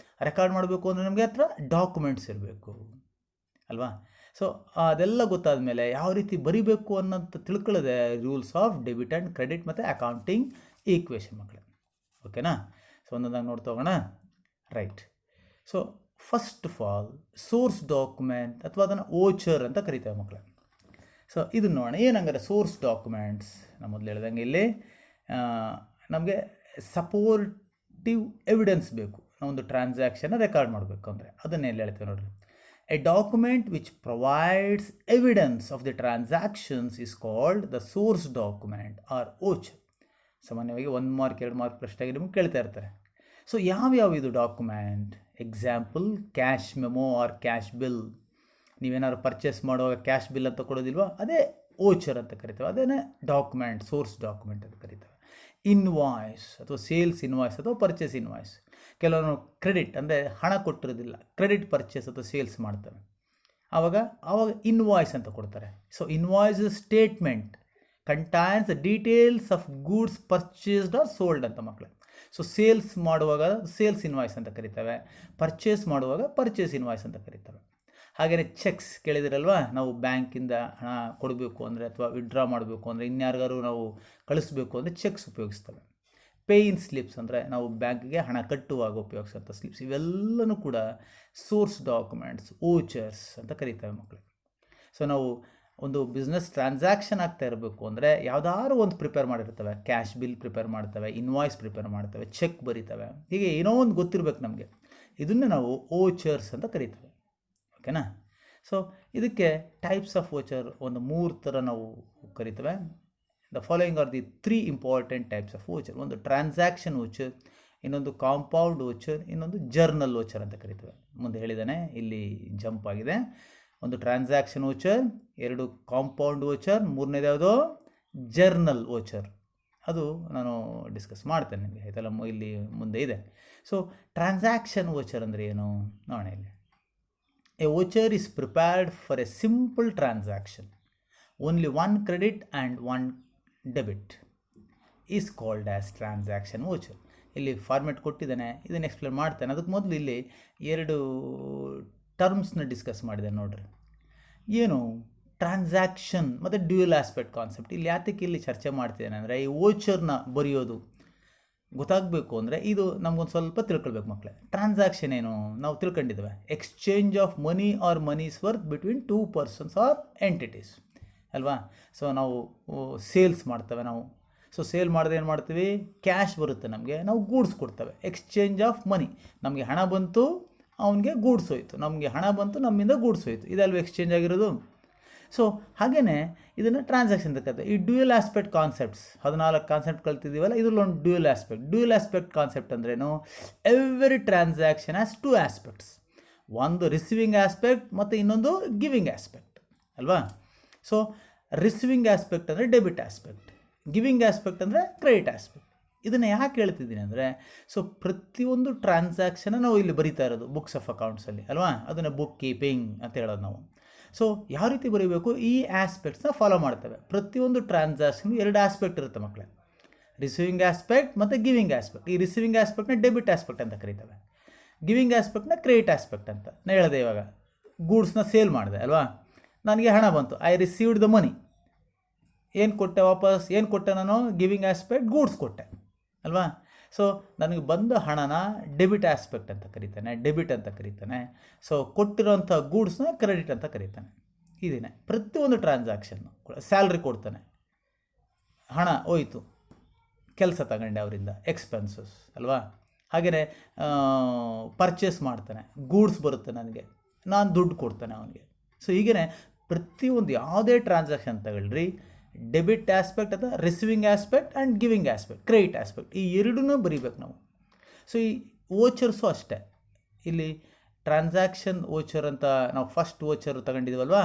[SPEAKER 1] ರೆಕಾರ್ಡ್ ಮಾಡಬೇಕು ಅಂದರೆ ನಮಗೆ ಹತ್ರ ಡಾಕ್ಯುಮೆಂಟ್ಸ್ ಇರಬೇಕು ಅಲ್ವಾ. ಸೊ ಅದೆಲ್ಲ ಗೊತ್ತಾದ ಮೇಲೆ ಯಾವ ರೀತಿ ಬರಿಬೇಕು ಅನ್ನೋಂಥ ತಿಳ್ಕೊಳ್ಳೋದೆ rules of debit and credit ಮತ್ತು ಅಕೌಂಟಿಂಗ್ ಈಕ್ವೇಷನ್ ಮಕ್ಕಳೇ. ಓಕೆನಾ. ಸೊ ಒಂದೊಂದಾಗಿ ನೋಡ್ತಾ ಹೋಗೋಣ. Right. So first of all source document ಅಥವಾ ಅದನ್ನು ಓಚರ್ ಅಂತ ಕರಿತೇವೆ ಮಕ್ಕಳೇ. ಸೊ ಇದನ್ನು ನೋಡೋಣ. ಏನಂಗಾರೆ ಸೋರ್ಸ್ ಡಾಕ್ಯುಮೆಂಟ್ಸ್, ನಾನು ಮೊದಲು ಹೇಳ್ದಂಗೆ ಇಲ್ಲಿ ನಮಗೆ ಸಪೋರ್ಟಿವ್ ಎವಿಡೆನ್ಸ್ ಬೇಕು. ನಾವೊಂದು ಟ್ರಾನ್ಸಾಕ್ಷನ್ನ ರೆಕಾರ್ಡ್ ಮಾಡಬೇಕು ಅಂದರೆ ಅದನ್ನೆಲ್ಲ ಹೇಳ್ತೇವೆ ನೋಡಿರಿ. A document which provides evidence of the transactions is called the source document or OCHR. ಸಾಮಾನ್ಯವಾಗಿ 1 ಮಾರ್ಕ್ 2 ಮಾರ್ಕ್ ಪ್ರಶ್ನೆಗೆ ನಿಮಗೆ ಕೇಳ್ತಾ ಇರ್ತಾರೆ. ಸೊ ಯಾವ್ಯಾವ ಇದು document? Example, cash memo or cash bill. ನೀವೇನಾದ್ರು ಪರ್ಚೇಸ್ ಮಾಡುವಾಗ ಕ್ಯಾಶ್ ಬಿಲ್ ಅಂತ ಕೊಡೋದಿಲ್ವಾ, ಅದೇ ಓಚರ್ ಅಂತ ಕರಿತೇವೆ. ಅದೇನೇ ಡಾಕ್ಯುಮೆಂಟ್, ಸೋರ್ಸ್ ಡಾಕ್ಯುಮೆಂಟ್ ಅಂತ ಕರಿತೇವೆ. ಇನ್ವಾಯ್ಸ್ ಅಥವಾ ಸೇಲ್ಸ್ ಇನ್ವಾಯ್ಸ್ ಅಥವಾ ಪರ್ಚೇಸ್ ಇನ್ವಾಯ್ಸ್. ಕೆಲವೊಂದು ಕ್ರೆಡಿಟ್ ಅಂದರೆ ಹಣ ಕೊಟ್ಟಿರೋದಿಲ್ಲ, ಕ್ರೆಡಿಟ್ ಪರ್ಚೇಸ್ ಅಥವಾ ಸೇಲ್ಸ್ ಮಾಡ್ತವೆ, ಆವಾಗ ಇನ್ವಾಯ್ಸ್ ಅಂತ ಕೊಡ್ತಾರೆ. So invoice statement contains the details of goods purchased R sold ಅಂತ ಮಕ್ಕಳೇ. ಸೊ ಸೇಲ್ಸ್ ಮಾಡುವಾಗ ಸೇಲ್ಸ್ ಇನ್ವಾಯ್ಸ್ ಅಂತ ಕರಿತೇವೆ, ಪರ್ಚೇಸ್ ಮಾಡುವಾಗ ಪರ್ಚೇಸ್ ಇನ್ವಾಯ್ಸ್ ಅಂತ ಕರಿತೇವೆ. ಹಾಗೆಯೇ ಚೆಕ್ಸ್ ಕೇಳಿದಿರಲ್ವಾ, ನಾವು ಬ್ಯಾಂಕಿಂದ ಹಣ ಕೊಡಬೇಕು ಅಂದರೆ ಅಥವಾ ವಿಡ್ರಾ ಮಾಡಬೇಕು ಅಂದರೆ, ಇನ್ಯಾರಿಗಾರು ನಾವು ಕಳಿಸ್ಬೇಕು ಅಂದರೆ ಚೆಕ್ಸ್ ಉಪಯೋಗಿಸ್ತವೆ. ಪೇಯಿನ್ ಸ್ಲಿಪ್ಸ್ ಅಂದರೆ ನಾವು ಬ್ಯಾಂಕ್ಗೆ ಹಣ ಕಟ್ಟುವಾಗ ಉಪಯೋಗಿಸುವಂಥ ಸ್ಲಿಪ್ಸ್. ಇವೆಲ್ಲವೂ ಕೂಡ ಸೋರ್ಸ್ ಡಾಕ್ಯುಮೆಂಟ್ಸ್, ಓಚರ್ಸ್ ಅಂತ ಕರೀತೇವೆ ಮಕ್ಕಳು. ಸೊ ನಾವು ಒಂದು ಬಿಸ್ನೆಸ್ ಟ್ರಾನ್ಸಾಕ್ಷನ್ ಆಗ್ತಾ ಇರಬೇಕು ಅಂದರೆ ಯಾವುದಾದ್ರು ಒಂದು ಪ್ರಿಪೇರ್ ಮಾಡಿರ್ತವೆ. ಕ್ಯಾಶ್ ಬಿಲ್ ಪ್ರಿಪೇರ್ ಮಾಡ್ತವೆ, ಇನ್ವಾಯ್ಸ್ ಪ್ರಿಪೇರ್ ಮಾಡ್ತವೆ, ಚೆಕ್ ಬರೀತವೆ, ಹೀಗೆ ಏನೋ ಒಂದು ಗೊತ್ತಿರಬೇಕು ನಮಗೆ. ಇದನ್ನು ನಾವು ಓಚರ್ಸ್ ಅಂತ ಕರೀತೇವೆ. ಓಕೆನಾ. ಸೊ ಇದಕ್ಕೆ ಟೈಪ್ಸ್ ಆಫ್ ಓಚರ್ ಒಂದು 3 ಥರ ನಾವು ಕರಿತೇವೆ. The following are the 3 important types of voucher. ಒಂದು ಟ್ರಾನ್ಸಾಕ್ಷನ್ ಓಚರ್, ಇನ್ನೊಂದು ಕಾಂಪೌಂಡ್ ಓಚರ್, ಇನ್ನೊಂದು ಜರ್ನಲ್ ಓಚರ್ ಅಂತ ಕರಿತೇವೆ. ಮುಂದೆ ಹೇಳಿದ್ದಾನೆ, ಇಲ್ಲಿ ಜಂಪ್ ಆಗಿದೆ. ಒಂದು ಟ್ರಾನ್ಸಾಕ್ಷನ್ ಓಚರ್, 2 ಕಾಂಪೌಂಡ್ ಓಚರ್, 3ನೇದು ಯಾವುದೋ ಜರ್ನಲ್ ಓಚರ್. ಅದು ನಾನು ಡಿಸ್ಕಸ್ ಮಾಡ್ತೇನೆ ನಿಮಗೆ, ಆಯ್ತಲ್ಲ, ಇಲ್ಲಿ ಮುಂದೆ ಇದೆ. ಸೊ ಟ್ರಾನ್ಸಾಕ್ಷನ್ ಓಚರ್ ಅಂದರೆ ಏನು ನೋಡೋಣ ಇಲ್ಲಿ. A voucher is prepared for a simple transaction. Only one credit and one debit is called as transaction voucher. ಇಲ್ಲಿ ಫಾರ್ಮೆಟ್ ಕೊಟ್ಟಿದ್ದಾನೆ, ಇದನ್ನು ಎಕ್ಸ್ಪ್ಲೇನ್ ಮಾಡ್ತೇನೆ. ಅದಕ್ಕೆ ಮೊದಲು ಇಲ್ಲಿ 2 ಟರ್ಮ್ಸ್ನ ಡಿಸ್ಕಸ್ ಮಾಡಿದೆ ನೋಡ್ರಿ. ಏನು ಟ್ರಾನ್ಸಾಕ್ಷನ್ ಮತ್ತು ಡ್ಯೂಯಲ್ ಆಸ್ಪೆಕ್ಟ್ ಕಾನ್ಸೆಪ್ಟ್. ಇಲ್ಲಿ ಯಾತಕ್ಕೆ ಇಲ್ಲಿ ಚರ್ಚೆ ಮಾಡ್ತಿದ್ದೇನೆ ಅಂದರೆ, ಈ ವೋಚರ್ನ ಬರೆಯೋದು ಗೊತ್ತಾಗಬೇಕು ಅಂದರೆ ಇದು ನಮಗೊಂದು ಸ್ವಲ್ಪ ತಿಳ್ಕೊಳ್ಬೇಕು ಮಕ್ಕಳೇ. ಟ್ರಾನ್ಸಾಕ್ಷನ್ ಏನು ನಾವು ತಿಳ್ಕೊಂಡಿದ್ದೇವೆ, exchange of money or money's worth between 2 persons or entities ಅಲ್ವಾ. ಸೊ ನಾವು ಸೇಲ್ಸ್ ಮಾಡ್ತೇವೆ ನಾವು. ಸೊ ಸೇಲ್ ಮಾಡಿದ್ರೆ ಏನು ಮಾಡ್ತೀವಿ, ಕ್ಯಾಶ್ ಬರುತ್ತೆ ನಮಗೆ, ನಾವು ಗೂಡ್ಸ್ ಕೊಡ್ತೇವೆ. ಎಕ್ಸ್ಚೇಂಜ್ ಆಫ್ ಮನಿ, ನಮಗೆ ಹಣ ಬಂತು, ಅವನಿಗೆ ಗೂಡ್ಸ್ ಹೋಯಿತು, ನಮಗೆ ಹಣ ಬಂತು, ನಮ್ಮಿಂದ ಗೂಡ್ಸ್ ಹೋಯಿತು, ಇದಲ್ವ ಎಕ್ಸ್ಚೇಂಜ್ ಆಗಿರೋದು. ಸೊ ಹಾಗೆಯೇ ಇದನ್ನು ಟ್ರಾನ್ಸಾಕ್ಷನ್ ಅಂತ ಕರೀತಾರೆ. ಈ ಡ್ಯೂಯಲ್ ಆಸ್ಪೆಕ್ಟ್ ಕಾನ್ಸೆಪ್ಟ್ಸ್ 14 ಕಾನ್ಸೆಪ್ಟ್ ಕಲ್ತಿದ್ದೀವಲ್ಲ, ಇದರಲ್ಲಿ ಒಂದು dual aspect. Dual aspect concept ಅಂದ್ರೇನು, ಎವ್ರಿ ಟ್ರಾನ್ಸಾಕ್ಷನ್ ಹ್ಯಾಸ್ 2 ಆಸ್ಪೆಕ್ಟ್ಸ್. ಒಂದು ರಿಸೀವಿಂಗ್ ಆಸ್ಪೆಕ್ಟ್ ಮತ್ತು ಇನ್ನೊಂದು ಗಿವಿಂಗ್ ಆಸ್ಪೆಕ್ಟ್ ಅಲ್ವಾ. ಸೊ ರಿಸೀವಿಂಗ್ ಆಸ್ಪೆಕ್ಟ್ ಅಂದರೆ ಡೆಬಿಟ್ ಆಸ್ಪೆಕ್ಟ್, ಗಿವಿಂಗ್ ಆಸ್ಪೆಕ್ಟ್ ಅಂದರೆ ಕ್ರೆಡಿಟ್ ಆಸ್ಪೆಕ್ಟ್. ಇದನ್ನು ಯಾಕೆ ಹೇಳ್ತಿದ್ದೀನಿ ಅಂದರೆ, ಸೊ ಪ್ರತಿಯೊಂದು ಟ್ರಾನ್ಸಾಕ್ಷನ್ ನಾವು ಇಲ್ಲಿ ಬರಿತಾ ಇರೋದು ಬುಕ್ಸ್ ಆಫ್ ಅಕೌಂಟ್ಸಲ್ಲಿ ಅಲ್ವಾ, ಅದನ್ನು ಬುಕ್ ಕೀಪಿಂಗ್ ಅಂತ ಹೇಳೋದು ನಾವು. ಸೊ ಯಾವ ರೀತಿ ಬರೀಬೇಕು, ಈ ಆಸ್ಪೆಕ್ಟ್ಸ್ನ ಫಾಲೋ ಮಾಡ್ತೇವೆ. ಪ್ರತಿಯೊಂದು ಟ್ರಾನ್ಸಾಕ್ಷನ್ಗೂ 2 ಆಸ್ಪೆಕ್ಟ್ ಇರುತ್ತೆ ಮಕ್ಕಳೇ, ರಿಸೀವಿಂಗ್ ಆಸ್ಪೆಕ್ಟ್ ಮತ್ತು ಗಿವಿಂಗ್ ಆಸ್ಪೆಕ್ಟ್. ಈ ರಿಸೀವಿಂಗ್ ಆಸ್ಪೆಕ್ಟ್ನ ಡೆಬಿಟ್ ಆಸ್ಪೆಕ್ಟ್ ಅಂತ ಕರೀತೇವೆ, ಗಿವಿಂಗ್ ಆಸ್ಪೆಕ್ಟ್ನ ಕ್ರೆಡಿಟ್ ಆಸ್ಪೆಕ್ಟ್ ಅಂತ. ನಾನು ಹೇಳಿದೆ ಇವಾಗ, ಗೂಡ್ಸ್ನ ಸೇಲ್ ಮಾಡಿದೆ ಅಲ್ವಾ, ನನಗೆ ಹಣ ಬಂತು, ಐ ರಿಸೀವ್ಡ್ ದ ಮನಿ. ಏನು ಕೊಟ್ಟೆ ವಾಪಸ್, ಏನು ಕೊಟ್ಟೆ ನಾನು, ಗಿವಿಂಗ್ ಆಸ್ಪೆಕ್ಟ್ ಗೂಡ್ಸ್ ಕೊಟ್ಟೆ ಅಲ್ವಾ. ಸೊ ನನಗೆ ಬಂದ ಹಣನ ಡೆಬಿಟ್ ಆಸ್ಪೆಕ್ಟ್ ಅಂತ ಕರೀತಾನೆ, ಡೆಬಿಟ್ ಅಂತ ಕರೀತಾನೆ. ಸೊ ಕೊಟ್ಟಿರೋಂಥ ಗೂಡ್ಸ್ನ ಕ್ರೆಡಿಟ್ ಅಂತ ಕರೀತಾನೆ. ಇದೇನೆ ಪ್ರತಿಯೊಂದು ಟ್ರಾನ್ಸಾಕ್ಷನ್ನು. ಸ್ಯಾಲ್ರಿ ಕೊಡ್ತಾನೆ, ಹಣ ಹೋಯಿತು, ಕೆಲಸ ತಗೊಂಡೆ ಅವರಿಂದ, ಎಕ್ಸ್ಪೆನ್ಸಸ್ ಅಲ್ವಾ. ಹಾಗೆಯೇ ಪರ್ಚೇಸ್ ಮಾಡ್ತಾನೆ, ಗೂಡ್ಸ್ ಬರುತ್ತೆ ನನಗೆ, ನಾನು ದುಡ್ಡು ಕೊಡ್ತಾನೆ ಅವನಿಗೆ. ಸೊ ಹೀಗೇ ಪ್ರತಿಯೊಂದು ಯಾವುದೇ ಟ್ರಾನ್ಸಾಕ್ಷನ್ ತಗೊಳ್ರಿ, ಡೆಬಿಟ್ ಆಸ್ಪೆಕ್ಟ್ ಅಥವಾ receiving aspect and giving aspect, credit aspect, ಈ ಎರಡನ್ನೂ ಬರೀಬೇಕು ನಾವು. ಸೊ ಈ ವೋಚರ್ಸು ಅಷ್ಟೇ. ಇಲ್ಲಿ ಟ್ರಾನ್ಸಾಕ್ಷನ್ ವೋಚರ್ ಅಂತ ನಾವು ಫಸ್ಟ್ ವೋಚರ್ ತಗೊಂಡಿದ್ದೀವಲ್ವಾ.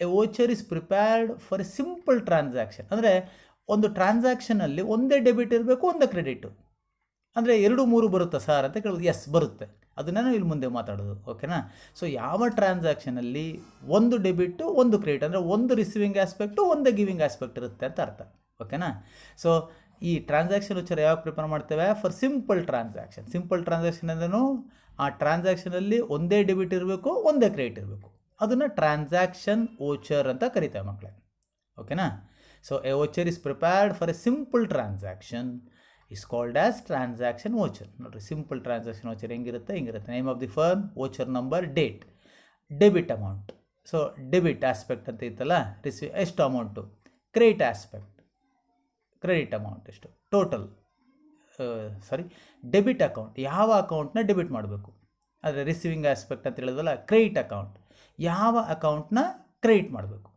[SPEAKER 1] A voucher is prepared for a simple transaction. ಅಂದರೆ ಒಂದು ಟ್ರಾನ್ಸಾಕ್ಷನಲ್ಲಿ ಒಂದೇ ಡೆಬಿಟ್ ಇರಬೇಕು, ಒಂದೇ ಕ್ರೆಡಿಟು. ಅಂದರೆ 2-3 ಬರುತ್ತಾ ಸರ್ ಅಂತ ಕೇಳ್ಬೋದು. ಎಸ್ ಬರುತ್ತೆ, ಅದನ್ನು ನಾವು ಇಲ್ಲಿ ಮುಂದೆ ಮಾತಾಡೋದು. ಓಕೆನಾ. ಸೊ ಯಾವ ಟ್ರಾನ್ಸಾಕ್ಷನಲ್ಲಿ ಒಂದು ಡೆಬಿಟ್ಟು ಒಂದು ಕ್ರೆಡಿಟ್, ಅಂದರೆ ಒಂದು ರಿಸೀವಿಂಗ್ ಆಸ್ಪೆಕ್ಟು ಒಂದು ಗಿವಿಂಗ್ ಆಸ್ಪೆಕ್ಟ್ ಇರುತ್ತೆ ಅಂತ ಅರ್ಥ. ಓಕೆನಾ. ಸೊ ಈ ಟ್ರಾನ್ಸಾಕ್ಷನ್ ವೋಚರ್ ಯಾವಾಗ ಪ್ರಿಪೇರ್ ಮಾಡ್ತೇವೆ? For simple transaction. Simple transaction ಅಂದ್ರೂ ಆ ಟ್ರಾನ್ಸಾಕ್ಷನಲ್ಲಿ ಒಂದೇ ಡೆಬಿಟ್ ಇರಬೇಕು, ಒಂದೇ ಕ್ರೆಡಿಟ್ ಇರಬೇಕು. ಅದನ್ನು ಟ್ರಾನ್ಸಾಕ್ಷನ್ ವೋಚರ್ ಅಂತ ಕರಿತೇವೆ ಮಕ್ಕಳೇ. ಓಕೆನಾ. So A voucher is prepared for a simple transaction is called as transaction voucher. ನೋಡ್ರಿ, ಸಿಂಪಲ್ ಟ್ರಾನ್ಸಾಕ್ಷನ್ ವೋಚರ್ ಹೆಂಗಿರುತ್ತೆ? Name of the firm, voucher number, date, debit amount. So debit aspect ಅಂತ ಇತ್ತಲ್ಲ, ಎಷ್ಟು amount, credit aspect, credit amount ಎಷ್ಟು, total debit account, ಯಾವ ಅಕೌಂಟ್ನ debit ಮಾಡಬೇಕು. ಆದರೆ ರಿಸೀವಿಂಗ್ ಆಸ್ಪೆಕ್ಟ್ ಅಂತ ಹೇಳಿದ್ವಲ್ಲ, ಕ್ರೆಡಿಟ್ ಅಕೌಂಟ್, ಯಾವ ಅಕೌಂಟ್ನ ಕ್ರೆಡಿಟ್ ಮಾಡಬೇಕು,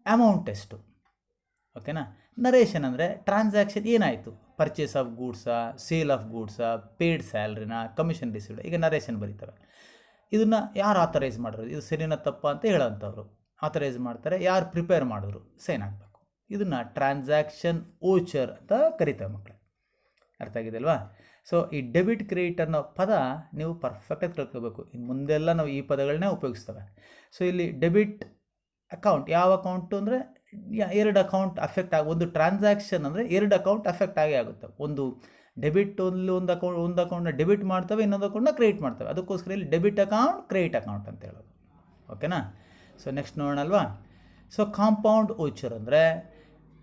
[SPEAKER 1] ಅಮೌಂಟ್ ಎಷ್ಟು. ಓಕೆನಾ. ನರೇಷನ್ ಅಂದರೆ ಟ್ರಾನ್ಸಾಕ್ಷನ್ ಏನಾಯಿತು, ಪರ್ಚೇಸ್ ಆಫ್ ಗೂಡ್ಸಾ, ಸೇಲ್ ಆಫ್ ಗೂಡ್ಸಾ, ಪೇಯ್ಡ್ ಸ್ಯಾಲ್ರಿನ, ಕಮಿಷನ್ ರಿಸೀವ್ಡ್, ಈಗ ನರೇಷನ್ ಬರೀತಾರೆ. ಇದನ್ನು ಯಾರು ಆಥರೈಸ್ ಮಾಡಿರೋದು, ಇದು ಸರಿನಾ ತಪ್ಪಾ ಅಂತ ಹೇಳೋಂಥವ್ರು ಆಥರೈಸ್ ಮಾಡ್ತಾರೆ. ಯಾರು ಪ್ರಿಪೇರ್ ಮಾಡಿದ್ರು ಸೈನ್ ಆಗಬೇಕು. ಇದನ್ನು ಟ್ರಾನ್ಸಾಕ್ಷನ್ ವೋಚರ್ ಅಂತ ಕರಿತೇವೆ ಮಕ್ಕಳೇ. ಅರ್ಥ ಆಗಿದೆ ಅಲ್ವಾ. ಸೊ ಈ ಡೆಬಿಟ್ ಕ್ರೆಡಿಟ್ ಅನ್ನೋ ಪದ ನೀವು ಪರ್ಫೆಕ್ಟಾಗಿ ತಿಳ್ಕೊಬೇಕು. ಇನ್ನು ಮುಂದೆಲ್ಲ ನಾವು ಈ ಪದಗಳನ್ನೇ ಉಪಯೋಗಿಸ್ತೇವೆ. ಸೊ ಇಲ್ಲಿ ಡೆಬಿಟ್ ಅಕೌಂಟ್, ಯಾವ ಅಕೌಂಟು ಅಂದರೆ 2 ಅಕೌಂಟ್ ಅಫೆಕ್ಟ್ ಒಂದು ಟ್ರಾನ್ಸಾಕ್ಷನ್ ಅಂದರೆ 2 ಅಕೌಂಟ್ ಅಫೆಕ್ಟ್ ಆಗೇ ಆಗುತ್ತೆ. ಒಂದು ಡೆಬಿಟ್ ಒಂದು ಅಕೌಂಟ್ನ ಡೆಬಿಟ್ ಮಾಡ್ತವೆ, ಇನ್ನೊಂದು ಅಕೌಂಟ್ನ ಕ್ರೆಡಿಟ್ ಮಾಡ್ತವೆ. ಅದಕ್ಕೋಸ್ಕರ ಇಲ್ಲಿ ಡೆಬಿಟ್ ಅಕೌಂಟ್, ಕ್ರೆಡಿಟ್ ಅಕೌಂಟ್ ಅಂತ ಹೇಳೋದು. ಓಕೆನಾ. ಸೊ ನೆಕ್ಸ್ಟ್ ನೋಡೋಣ ಅಲ್ವಾ. ಸೊ ಕಾಂಪೌಂಡ್ ವೋಚರ್ ಅಂದರೆ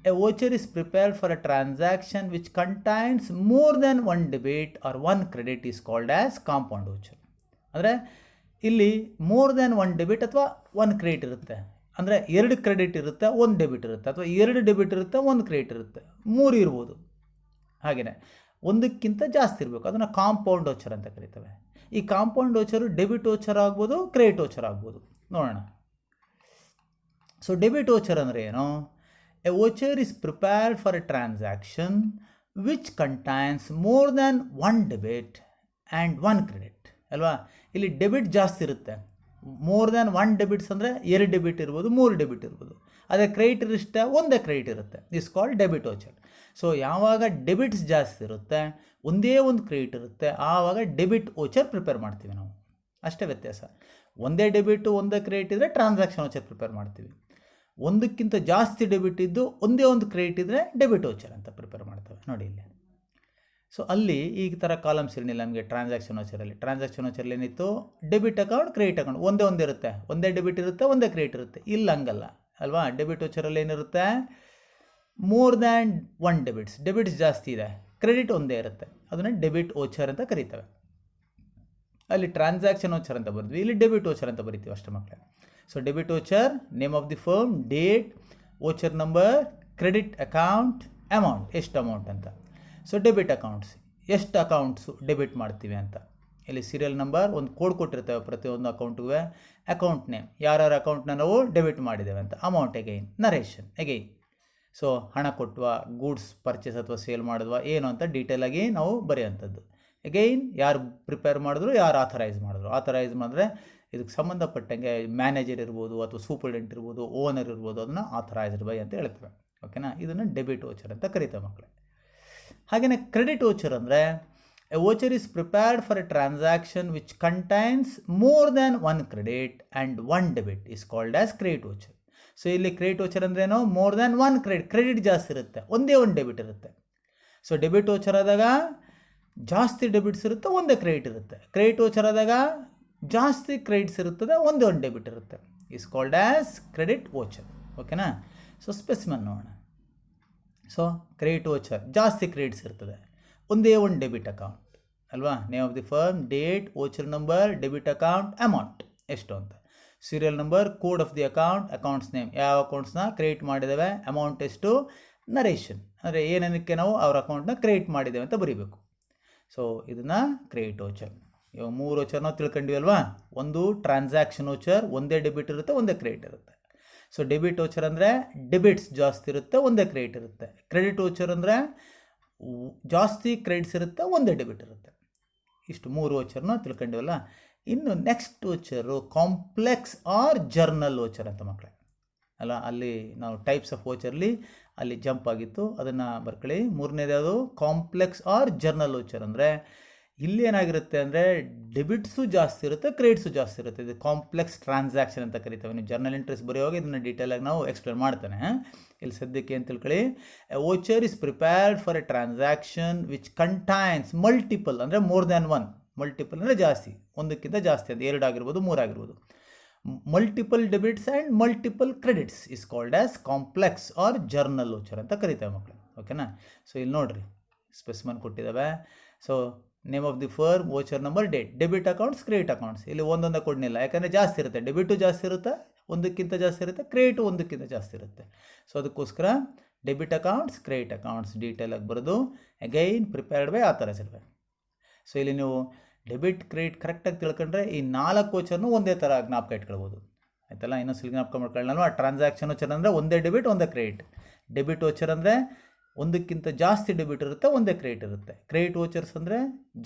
[SPEAKER 1] a voucher is prepared for a transaction which contains more than 1 debit or 1 credit is called as compound voucher. ಅಂದರೆ ಇಲ್ಲಿ ಮೋರ್ ದೆನ್ 1 ಡೆಬಿಟ್ ಅಥವಾ 1 credit ಇರುತ್ತೆ. ಅಂದರೆ 2 ಕ್ರೆಡಿಟ್ ಇರುತ್ತೆ, 1 ಡೆಬಿಟ್ ಇರುತ್ತೆ, ಅಥವಾ 2 ಡೆಬಿಟ್ ಇರುತ್ತೆ, 1 ಕ್ರೆಡಿಟ್ ಇರುತ್ತೆ, 3 ಇರ್ಬೋದು. ಹಾಗೆಯೇ ಒಂದಕ್ಕಿಂತ ಜಾಸ್ತಿ ಇರಬೇಕು, ಅದನ್ನು ಕಾಂಪೌಂಡ್ ವೋಚರ್ ಅಂತ ಕರಿತೇವೆ. ಈ ಕಾಂಪೌಂಡ್ ವೋಚರು ಡೆಬಿಟ್ ವೋಚರ್ ಆಗ್ಬೋದು, ಕ್ರೆಡಿಟ್ ವೋಚರ್ ಆಗ್ಬೋದು. ನೋಡೋಣ. ಸೊ ಡೆಬಿಟ್ ವೋಚರ್ ಅಂದರೆ ಏನು? A voucher is prepared for a transaction which contains more than 1 debit and 1 credit ಅಲ್ವಾ. ಇಲ್ಲಿ ಡೆಬಿಟ್ ಜಾಸ್ತಿ ಇರುತ್ತೆ. ಮೋರ್ ದ್ಯಾನ್ 1 ಡೆಬಿಟ್ಸ್ ಅಂದರೆ 2 ಡೆಬಿಟ್ ಇರ್ಬೋದು, 3 ಡೆಬಿಟ್ ಇರ್ಬೋದು. ಅದೇ ಕ್ರೆಡಿಟ್ ಇರುತ್ತೆ, ಒಂದೇ ಕ್ರೆಡಿಟ್ ಇರುತ್ತೆ. Is called debit voucher. So ಯಾವಾಗ ಡೆಬಿಟ್ಸ್ ಜಾಸ್ತಿ ಇರುತ್ತೆ, ಒಂದೇ ಒಂದು ಕ್ರೆಡಿಟ್ ಇರುತ್ತೆ, ಆವಾಗ ಡೆಬಿಟ್ ವೋಚರ್ ಪ್ರಿಪೇರ್ ಮಾಡ್ತೀವಿ ನಾವು. ಅಷ್ಟೇ ವ್ಯತ್ಯಾಸ. ಒಂದೇ ಡೆಬಿಟು ಒಂದೇ ಕ್ರೆಡಿಟ್ ಇದ್ದರೆ ಟ್ರಾನ್ಸಾಕ್ಷನ್ ವೋಚರ್ ಪ್ರಿಪೇರ್ ಮಾಡ್ತೀವಿ. ಒಂದಕ್ಕಿಂತ ಜಾಸ್ತಿ ಡೆಬಿಟ್ ಇದ್ದು ಒಂದೇ ಒಂದು ಕ್ರೆಡಿಟ್ ಇದ್ದರೆ ಡೆಬಿಟ್ ವೋಚರ್ ಅಂತ ಪ್ರಿಪೇರ್ ಮಾಡ್ತೇವೆ. ನೋಡಿ ಇಲ್ಲಿ. ಸೊ ಅಲ್ಲಿ ಈ ಥರ ಕಾಲಮ್ಸ್ ಇರಲಿಲ್ಲ ನಮಗೆ ಟ್ರಾನ್ಸಾಕ್ಷನ್ ವೋಚರಲ್ಲಿ. ಟ್ರಾನ್ಸಾಕ್ಷನ್ ವೋಚರಲ್ಲಿ ಏನಿತ್ತು, ಡೆಬಿಟ್ ಅಕೌಂಟ್, ಕ್ರೆಡಿಟ್ ಅಕೌಂಟ್ ಒಂದೇ ಇರುತ್ತೆ, ಒಂದೇ ಡೆಬಿಟ್ ಇರುತ್ತೆ, ಒಂದೇ ಕ್ರೆಡಿಟ್ ಇರುತ್ತೆ. ಇಲ್ಲ ಹಂಗಲ್ಲ ಅಲ್ವಾ. ಡೆಬಿಟ್ ವೋಚರಲ್ಲಿ ಏನಿರುತ್ತೆ, ಮೋರ್ ದ್ಯಾನ್ 1 ಡೆಬಿಟ್ಸ್ ಜಾಸ್ತಿ ಇದೆ, ಕ್ರೆಡಿಟ್ ಒಂದೇ ಇರುತ್ತೆ. ಅದನ್ನು ಡೆಬಿಟ್ ವೋಚರ್ ಅಂತ ಕರೀತೇವೆ. ಅಲ್ಲಿ ಟ್ರಾನ್ಸಾಕ್ಷನ್ ವೋಚರ್ ಅಂತ ಬರ್ತೀವಿ, ಇಲ್ಲಿ ಡೆಬಿಟ್ ವೋಚರ್ ಅಂತ ಬರಿತೀವಿ ಅಷ್ಟೇ ಮಕ್ಕಳೇ. So debit voucher, name of the firm, date, voucher number, credit account, amount, ಎಷ್ಟು ಅಮೌಂಟ್ ಅಂತ. ಸೊ ಡೆಬಿಟ್ ಅಕೌಂಟ್ಸ್, ಎಷ್ಟು ಅಕೌಂಟ್ಸು ಡೆಬಿಟ್ ಮಾಡ್ತೀವಿ ಅಂತ. ಇಲ್ಲಿ ಸೀರಿಯಲ್ ನಂಬರ್, ಒಂದು ಕೋಡ್ ಕೊಟ್ಟಿರ್ತೇವೆ ಪ್ರತಿಯೊಂದು ಅಕೌಂಟಿಗೆ. ಅಕೌಂಟ್ ನೇಮ್, ಯಾರ್ಯಾರ ಅಕೌಂಟ್ನ ನಾವು ಡೆಬಿಟ್ ಮಾಡಿದ್ದೇವೆ ಅಂತ. Amount again, narration again. So ಹಣ ಕೊಟ್ಟವಾ, ಗೂಡ್ಸ್ ಪರ್ಚೇಸ್ ಅಥವಾ ಸೇಲ್ ಮಾಡಿದ್ವಾ ಏನು ಅಂತ ಡೀಟೇಲಾಗಿ ನಾವು ಬರೆಯೋಂಥದ್ದು. ಎಗೈನ್ ಯಾರು ಪ್ರಿಪೇರ್ ಮಾಡಿದ್ರು, ಯಾರು ಆಥರೈಸ್ ಮಾಡಿದ್ರು. ಆಥರೈಸ್ ಮಾಡಿದ್ರೆ ಇದಕ್ಕೆ ಸಂಬಂಧಪಟ್ಟಂಗೆ ಮ್ಯಾನೇಜರ್ ಇರ್ಬೋದು, ಅಥವಾ ಸೂಪರ್ಡೆಂಟ್ ಇರ್ಬೋದು, ಓನರ್ ಇರ್ಬೋದು, ಅದನ್ನು ಆಥರೈಸ್ಡ್ ಬೈ ಅಂತ ಹೇಳ್ತೇವೆ. ಓಕೆನಾ. ಇದನ್ನು ಡೆಬಿಟ್ ವೋಚರ್ ಅಂತ ಕರೀತೇವೆ ಮಕ್ಕಳೇ. ಹಾಗೆಯೇ ಕ್ರೆಡಿಟ್ ವೋಚರ್ ಅಂದರೆ a voucher is prepared for a transaction which contains more than 1 credit and 1 debit is called as credit voucher. So ಇಲ್ಲಿ ಕ್ರೆಡಿಟ್ ವೋಚರ್ ಅಂದ್ರೇನು, ಮೋರ್ ದ್ಯಾನ್ 1 ಕ್ರೆಡಿಟ್ ಜಾಸ್ತಿ ಇರುತ್ತೆ, ಒಂದೇ ಒಂದು ಡೆಬಿಟ್ ಇರುತ್ತೆ. ಸೊ ಡೆಬಿಟ್ ವೋಚರ್ ಆದಾಗ ಜಾಸ್ತಿ ಡೆಬಿಟ್ಸ್ ಇರುತ್ತೆ, ಒಂದೇ ಕ್ರೆಡಿಟ್ ಇರುತ್ತೆ. ಕ್ರೆಡಿಟ್ ವೋಚರ್ ಆದಾಗ ಜಾಸ್ತಿ ಕ್ರೆಡಿಟ್ಸ್ ಇರುತ್ತದೆ, ಒಂದೇ ಒಂದು ಡೆಬಿಟ್ ಇರುತ್ತೆ. Is called as credit voucher. ಓಕೆನಾ. ಸೊ ಸ್ಪೆಸಿಮನ್ ನೋಡೋಣ. ಸೊ ಕ್ರೆಡಿಟ್ ವೋಚರ್ ಜಾಸ್ತಿ ಕ್ರೆಡಿಟ್ಸ್ ಇರ್ತದೆ, ಒಂದೇ ಒಂದು ಡೆಬಿಟ್ ಅಕೌಂಟ್ ಅಲ್ವಾ. Name of the firm, date, voucher number, debit account, amount ಎಷ್ಟು ಅಂತ. Serial number, code of the account, accounts name, ಯಾವ ಅಕೌಂಟ್ಸ್ನ ಕ್ರೆಡಿಟ್ ಮಾಡಿದ್ದೇವೆ, ಅಮೌಂಟ್ ಎಷ್ಟು, ನರೇಷನ್ ಅಂದರೆ ಏನಕ್ಕೆ ನಾವು ಅವ್ರ ಅಕೌಂಟ್ನ ಕ್ರೆಡಿಟ್ ಮಾಡಿದ್ದೇವೆ ಅಂತ ಬರೀಬೇಕು. ಸೊ ಇದನ್ನು ಕ್ರೆಡಿಟ್ ವೋಚರ್. ಇವಾಗ 3 ವೋಚರ್ ನಾವು ತಿಳ್ಕೊಂಡಿವಲ್ವಾ. ಒಂದು ಟ್ರಾನ್ಸಾಕ್ಷನ್ ವೋಚರ್, ಒಂದೇ ಡೆಬಿಟ್ ಇರುತ್ತೆ, ಒಂದೇ ಕ್ರೆಡಿಟ್ ಇರುತ್ತೆ. ಸೊ ಡೆಬಿಟ್ ವೋಚರ್ ಅಂದರೆ ಡೆಬಿಟ್ಸ್ ಜಾಸ್ತಿ ಇರುತ್ತೆ, ಒಂದೇ ಕ್ರೆಡಿಟ್ ಇರುತ್ತೆ. ಕ್ರೆಡಿಟ್ ವೋಚರ್ ಅಂದರೆ ಜಾಸ್ತಿ ಕ್ರೆಡಿಟ್ಸ್ ಇರುತ್ತೆ, ಒಂದೇ ಡೆಬಿಟ್ ಇರುತ್ತೆ. ಇಷ್ಟು 3 ವೋಚರ್ನ ತಿಳ್ಕೊಂಡಿವಲ್ಲ. ಇನ್ನು next voucher complex or journal voucher ಅಂತ ಮಕ್ಕಳೇ ಅಲ್ಲ. ಅಲ್ಲಿ ನಾವು ಟೈಪ್ಸ್ ಆಫ್ ವೋಚರ್ಲಿ ಅಲ್ಲಿ ಜಂಪ್ ಆಗಿತ್ತು, ಅದನ್ನು ಬರ್ಕೊಳ್ಳಿ. ಮೂರನೇದು ಯಾವುದು ಕಾಂಪ್ಲೆಕ್ಸ್ ಆರ್ ಜರ್ನಲ್ ವೋಚರ್ ಅಂದರೆ ಇಲ್ಲಿ ಏನಾಗಿರುತ್ತೆ ಅಂದರೆ ಡೆಬಿಟ್ಸು ಜಾಸ್ತಿ ಇರುತ್ತೆ, ಕ್ರೆಡಿಟ್ಸು ಜಾಸ್ತಿ ಇರುತ್ತೆ. ಇದು ಕಾಂಪ್ಲೆಕ್ಸ್ ಟ್ರಾನ್ಸಾಕ್ಷನ್ ಅಂತ ಕರಿತೇವೆ. ನೀವು ಜರ್ನಲ್ ಎಂಟ್ರೀಸ್ ಬರೆಯುವಾಗ ಇದನ್ನು ಡೀಟೇಲಾಗಿ ನಾವು ಎಕ್ಸ್ಪ್ಲೇನ್ ಮಾಡ್ತಾನೆ. ಇಲ್ಲಿ ಸದ್ಯಕ್ಕೆ ಅಂತ ತಿಳ್ಕೊಳ್ಳಿ. Voucher is prepared for a transaction which contains multiple ಅಂದರೆ ಮೋರ್ ದ್ಯಾನ್ ಒನ್. ಮಲ್ಟಿಪಲ್ ಅಂದರೆ ಜಾಸ್ತಿ, ಒಂದಕ್ಕಿಂತ ಜಾಸ್ತಿ ಅಂತ 2 ಆಗಿರ್ಬೋದು, 3 ಆಗಿರ್ಬೋದು. Multiple debits and multiple credits is called as complex or journal voucher ಅಂತ ಕರಿತೇವೆ ಮಕ್ಕಳು. ಓಕೆನಾ. ಸೊ ಇಲ್ಲಿ ನೋಡಿರಿ ಸ್ಪೆಸಿಮನ್ ಕೊಟ್ಟಿದ್ದಾವೆ. So name of the firm, voucher number, date, debit accounts, credit accounts. ಇಲ್ಲಿ ಒಂದೊಂದು ಕೊಡಲಿಲ್ಲ, ಯಾಕಂದರೆ ಜಾಸ್ತಿ ಇರುತ್ತೆ. ಡೆಬಿಟು ಜಾಸ್ತಿ ಇರುತ್ತೆ, ಒಂದಕ್ಕಿಂತ ಜಾಸ್ತಿ ಇರುತ್ತೆ. ಕ್ರೆಡಿಟು ಒಂದಕ್ಕಿಂತ ಜಾಸ್ತಿ ಇರುತ್ತೆ. ಸೊ ಅದಕ್ಕೋಸ್ಕರ ಡೆಬಿಟ್ ಅಕೌಂಟ್ಸ್, ಕ್ರೆಡಿಟ್ ಅಕೌಂಟ್ಸ್ ಡೀಟೇಲಾಗಿ ಬರೋದು again prepared by authorised by. So ಇಲ್ಲಿ ನೀವು ಡೆಬಿಟ್ ಕ್ರೆಡಿಟ್ ಕರೆಕ್ಟಾಗಿ ತಿಳ್ಕೊಂಡ್ರೆ ಈ 4 ವೋಚರ್ನು ಒಂದೇ ಥರ ಜ್ಞಾಪಕ ಇಟ್ಕೊಳ್ಬೋದು. ಆಯ್ತಲ್ಲ. ಇನ್ನೊಂದು ಜ್ಞಾಪಕ ಮಾಡ್ಕೊಳ್ಳೋಣ. ಟ್ರಾನ್ಸಾಕ್ಷನ್ ವೋಚರ್ ಅಂದರೆ ಒಂದೇ ಡೆಬಿಟ್, ಒಂದೇ ಕ್ರೆಡಿಟ್. ಡೆಬಿಟ್ ವೋಚರ್ ಅಂದರೆ ಒಂದಕ್ಕಿಂತ ಜಾಸ್ತಿ ಡೆಬಿಟ್ ಇರುತ್ತೆ, ಒಂದೇ ಕ್ರೆಡಿಟ್ ಇರುತ್ತೆ. ಕ್ರೆಡಿಟ್ ವೋಚರ್ಸ್ ಅಂದರೆ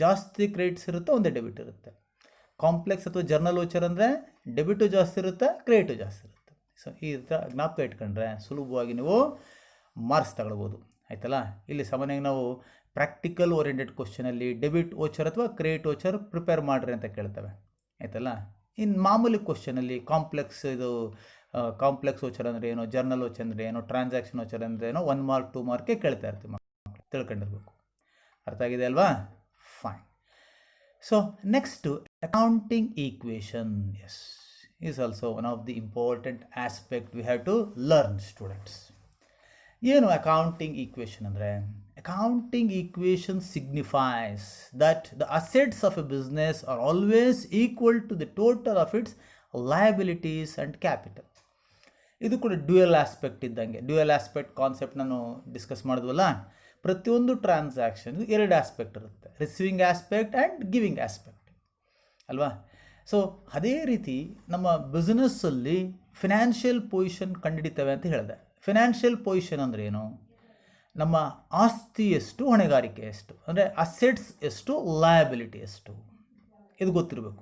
[SPEAKER 1] ಜಾಸ್ತಿ ಕ್ರೆಡಿಟ್ಸ್ ಇರುತ್ತೆ, ಒಂದೇ ಡೆಬಿಟ್ ಇರುತ್ತೆ. ಕಾಂಪ್ಲೆಕ್ಸ್ ಅಥವಾ ಜರ್ನಲ್ ವೋಚರ್ ಅಂದರೆ ಡೆಬಿಟು ಜಾಸ್ತಿ ಇರುತ್ತೆ, ಕ್ರೆಡಿಟು ಜಾಸ್ತಿ ಇರುತ್ತೆ. ಸೊ ಈ ಥರ ಜ್ಞಾಪಕ ಇಟ್ಕೊಂಡ್ರೆ ಸುಲಭವಾಗಿ ನೀವು ಮಾರ್ಕ್ಸ್ ತಗೊಳ್ಬೋದು. ಆಯ್ತಲ್ಲ. ಇಲ್ಲಿ ಸಾಮಾನ್ಯವಾಗಿ ನಾವು ಪ್ರಾಕ್ಟಿಕಲ್ ಓರಿಯೆಂಟೆಡ್ ಕ್ವಶನಲ್ಲಿ ಡೆಬಿಟ್ ವೋಚರ್ ಅಥವಾ ಕ್ರೆಡಿಟ್ ವೋಚರ್ ಪ್ರಿಪೇರ್ ಮಾಡಿರಿ ಅಂತ ಕೇಳ್ತವೆ. ಆಯ್ತಲ್ಲ. ಇನ್ನು ಮಾಮೂಲಿ ಕ್ವಶನಲ್ಲಿ ಕಾಂಪ್ಲೆಕ್ಸ್ ವೋಚರ್ ಅಂದರೆ ಏನು, ಜರ್ನಲ್ ವೋಚರ್ ಅಂದರೆ ಏನು, ಟ್ರಾನ್ಸಾಕ್ಷನ್ ವೋಚರ್ ಅಂದರೆ ಏನೋ 1 ಮಾರ್ಕ್ 2 ಮಾರ್ಕ್ಗೆ ಕೇಳ್ತಾ ಇರ್ತೀವಿ ಮಕ್ಕಳು. ತಿಳ್ಕೊಂಡಿರ್ಬೇಕು. ಅರ್ಥ ಆಗಿದೆ ಅಲ್ವಾ? Fine. So next accounting equation. Yes, is also one of the important aspect we have to learn students. ಏನು ಅಕೌಂಟಿಂಗ್ ಈಕ್ವೇಷನ್ ಅಂದರೆ? Accounting equation signifies that the assets of a business are always equal to the total of its liabilities and capital. ಇದು ಕೂಡ dual aspect ಇದ್ದಂಗೆ. Dual aspect concept ನಾನು discuss ಮಾಡಿದ್ವಲ್ಲ. ಪ್ರತಿಯೊಂದು transaction 2 aspect ಇರುತ್ತೆ, receiving aspect and giving aspect ಅಲ್ವಾ. So ಅದೇ ರೀತಿ ನಮ್ಮ ಬಿಸ್ನೆಸ್ಸಲ್ಲಿ ಫಿನಾನ್ಷಿಯಲ್ ಪೊಸಿಷನ್ ಕಂಡುಹಿಡಿತೇವೆ ಅಂತ ಹೇಳಿದೆ. ಫಿನಾನ್ಷಿಯಲ್ ಪೊಸಿಷನ್ ಅಂದರೆ ಏನು? ನಮ್ಮ ಆಸ್ತಿ ಎಷ್ಟು, ಹೊಣೆಗಾರಿಕೆ ಎಷ್ಟು, ಅಂದರೆ ಅಸೆಟ್ಸ್ ಎಷ್ಟು, ಲಯಬಿಲಿಟಿ ಎಷ್ಟು, ಇದು ಗೊತ್ತಿರಬೇಕು.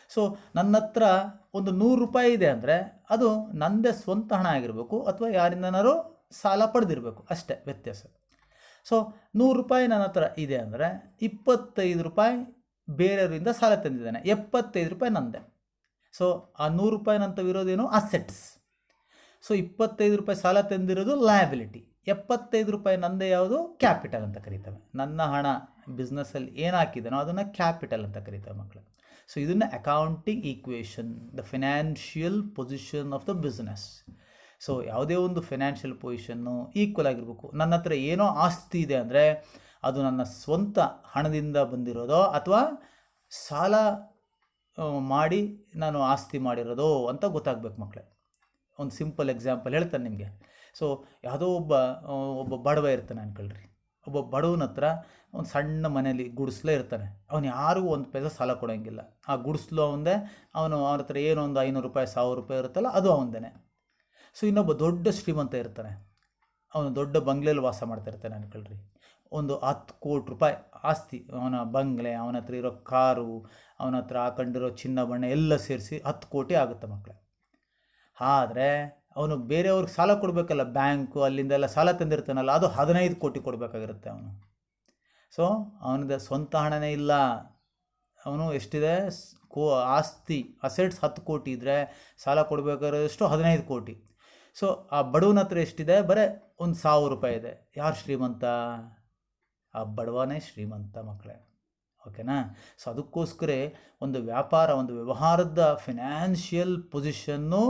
[SPEAKER 1] ಸೊ ನನ್ನ ಹತ್ರ ಒಂದು 100 ರೂಪಾಯಿ ಇದೆ ಅಂದರೆ ಅದು ನನ್ನದೇ ಸ್ವಂತ ಹಣ ಆಗಿರಬೇಕು ಅಥವಾ ಯಾರಿಂದನಾರು ಸಾಲ ಪಡೆದಿರಬೇಕು, ಅಷ್ಟೇ ವ್ಯತ್ಯಾಸ. ಸೊ 100 ರೂಪಾಯಿ ನನ್ನ ಹತ್ರ ಇದೆ ಅಂದರೆ 25 ರೂಪಾಯಿ ಬೇರೆಯವರಿಂದ ಸಾಲ ತಂದಿದ್ದಾನೆ, 75 ರೂಪಾಯಿ ನಂದೆ. ಸೊ ಆ 100 ರೂಪಾಯಿ ನಂತವಿರೋದೇನು? ಅಸೆಟ್ಸ್. ಸೊ 25 ರೂಪಾಯಿ ಸಾಲ ತಂದಿರೋದು ಲಯಬಿಲಿಟಿ, 75 ರೂಪಾಯಿ ನಂದೇ ಯಾವುದು? ಕ್ಯಾಪಿಟಲ್ ಅಂತ ಕರೀತೇವೆ. ನನ್ನ ಹಣ ಬಿಸ್ನೆಸ್ಸಲ್ಲಿ ಏನು ಹಾಕಿದ್ದಾನೋ ಅದನ್ನು ಕ್ಯಾಪಿಟಲ್ ಅಂತ ಕರೀತೇವೆ ಮಕ್ಕಳು. ಸೊ ಇದನ್ನು accounting equation, the financial position of the business. So ಯಾವುದೇ ಒಂದು ಫಿನಾನ್ಷಿಯಲ್ ಪೊಸಿಷನ್ನು ಈಕ್ವಲ್ ಆಗಿರಬೇಕು. ನನ್ನ ಹತ್ರ ಏನೋ ಆಸ್ತಿ ಇದೆ ಅಂದರೆ ಅದು ನನ್ನ ಸ್ವಂತ ಹಣದಿಂದ ಬಂದಿರೋದೋ ಅಥವಾ ಸಾಲ ಮಾಡಿ ನಾನು ಆಸ್ತಿ ಮಾಡಿರೋದೋ ಅಂತ ಗೊತ್ತಾಗಬೇಕು ಮಕ್ಕಳೇ. ಒಂದು ಸಿಂಪಲ್ ಎಕ್ಸಾಂಪಲ್ ಹೇಳ್ತಾನೆ ನಿಮಗೆ. ಸೊ ಯಾವುದೋ ಒಬ್ಬ ಬಡವ ಇರ್ತಾನೆ ಅನ್ಕೊಳ್ರಿ. ಒಬ್ಬ ಬಡವನ ಹತ್ರ ಒಂದು ಸಣ್ಣ ಮನೇಲಿ ಗುಡಿಸ್ಲೇ ಇರ್ತಾನೆ. ಅವನು ಯಾರಿಗೂ 1 ಪೈಸೆ ಸಾಲ ಕೊಡೋಂಗಿಲ್ಲ. ಆ ಗುಡಿಸ್ಲು ಅವನದೇ. ಅವನ ಹತ್ರ ಏನೋ ಒಂದು 500 ರೂಪಾಯಿ 1000 ರೂಪಾಯಿ ಇರುತ್ತಲ್ಲ, ಅದು ಅವನದೇ. ಸೊ ಇನ್ನೊಬ್ಬ ದೊಡ್ಡ ಶ್ರೀಮಂತ ಇರ್ತಾನೆ. ಅವನು ದೊಡ್ಡ ಬಂಗ್ಲೆಯಲ್ಲಿ ವಾಸ ಮಾಡ್ತಾ ಇರ್ತಾನೆ ಅನ್ಕೊಳ್ರಿ. ಒಂದು 10 ಕೋಟಿ ರೂಪಾಯಿ ಆಸ್ತಿ, ಅವನ ಬಂಗ್ಲೆ, ಅವನ ಹತ್ರ ಇರೋ ಕಾರು, ಅವನ ಹತ್ರ ಹಾಕೊಂಡಿರೋ ಚಿನ್ನ ಬಣ್ಣ ಎಲ್ಲ ಸೇರಿಸಿ 10 ಕೋಟಿ ಆಗುತ್ತೆ ಮಕ್ಕಳೇ. ಆದರೆ ಅವನು ಬೇರೆಯವ್ರಿಗೆ ಸಾಲ ಕೊಡಬೇಕಲ್ಲ, ಬ್ಯಾಂಕು ಅಲ್ಲಿಂದೆಲ್ಲ ಸಾಲ ತಂದಿರ್ತಾನಲ್ಲ, ಅದು 15 ಕೋಟಿ ಕೊಡಬೇಕಾಗಿರುತ್ತೆ ಅವನು. ಸೊ ಅವನದ ಸ್ವಂತ ಹಣನೇ ಇಲ್ಲ. ಅವನು ಎಷ್ಟಿದೆ ಆಸ್ತಿ, ಅಸೆಟ್ಸ್ 10 ಕೋಟಿ ಇದ್ದರೆ ಸಾಲ ಕೊಡಬೇಕಾಗಿರೋಷ್ಟು 15 ಕೋಟಿ. ಸೊ ಆ ಬಡವನ ಹತ್ರ ಎಷ್ಟಿದೆ? ಬರೀ ಒಂದು 1000 ರೂಪಾಯಿ ಇದೆ. ಯಾರು ಶ್ರೀಮಂತ? ಆ ಬಡವನೇ ಶ್ರೀಮಂತ ಮಕ್ಕಳೇ. ಓಕೆನಾ. ಸೊ ಅದಕ್ಕೋಸ್ಕರ ಒಂದು ವ್ಯಾಪಾರ, ಒಂದು ವ್ಯವಹಾರದ ಫಿನಾನ್ಷಿಯಲ್ ಪೊಸಿಷನ್ನು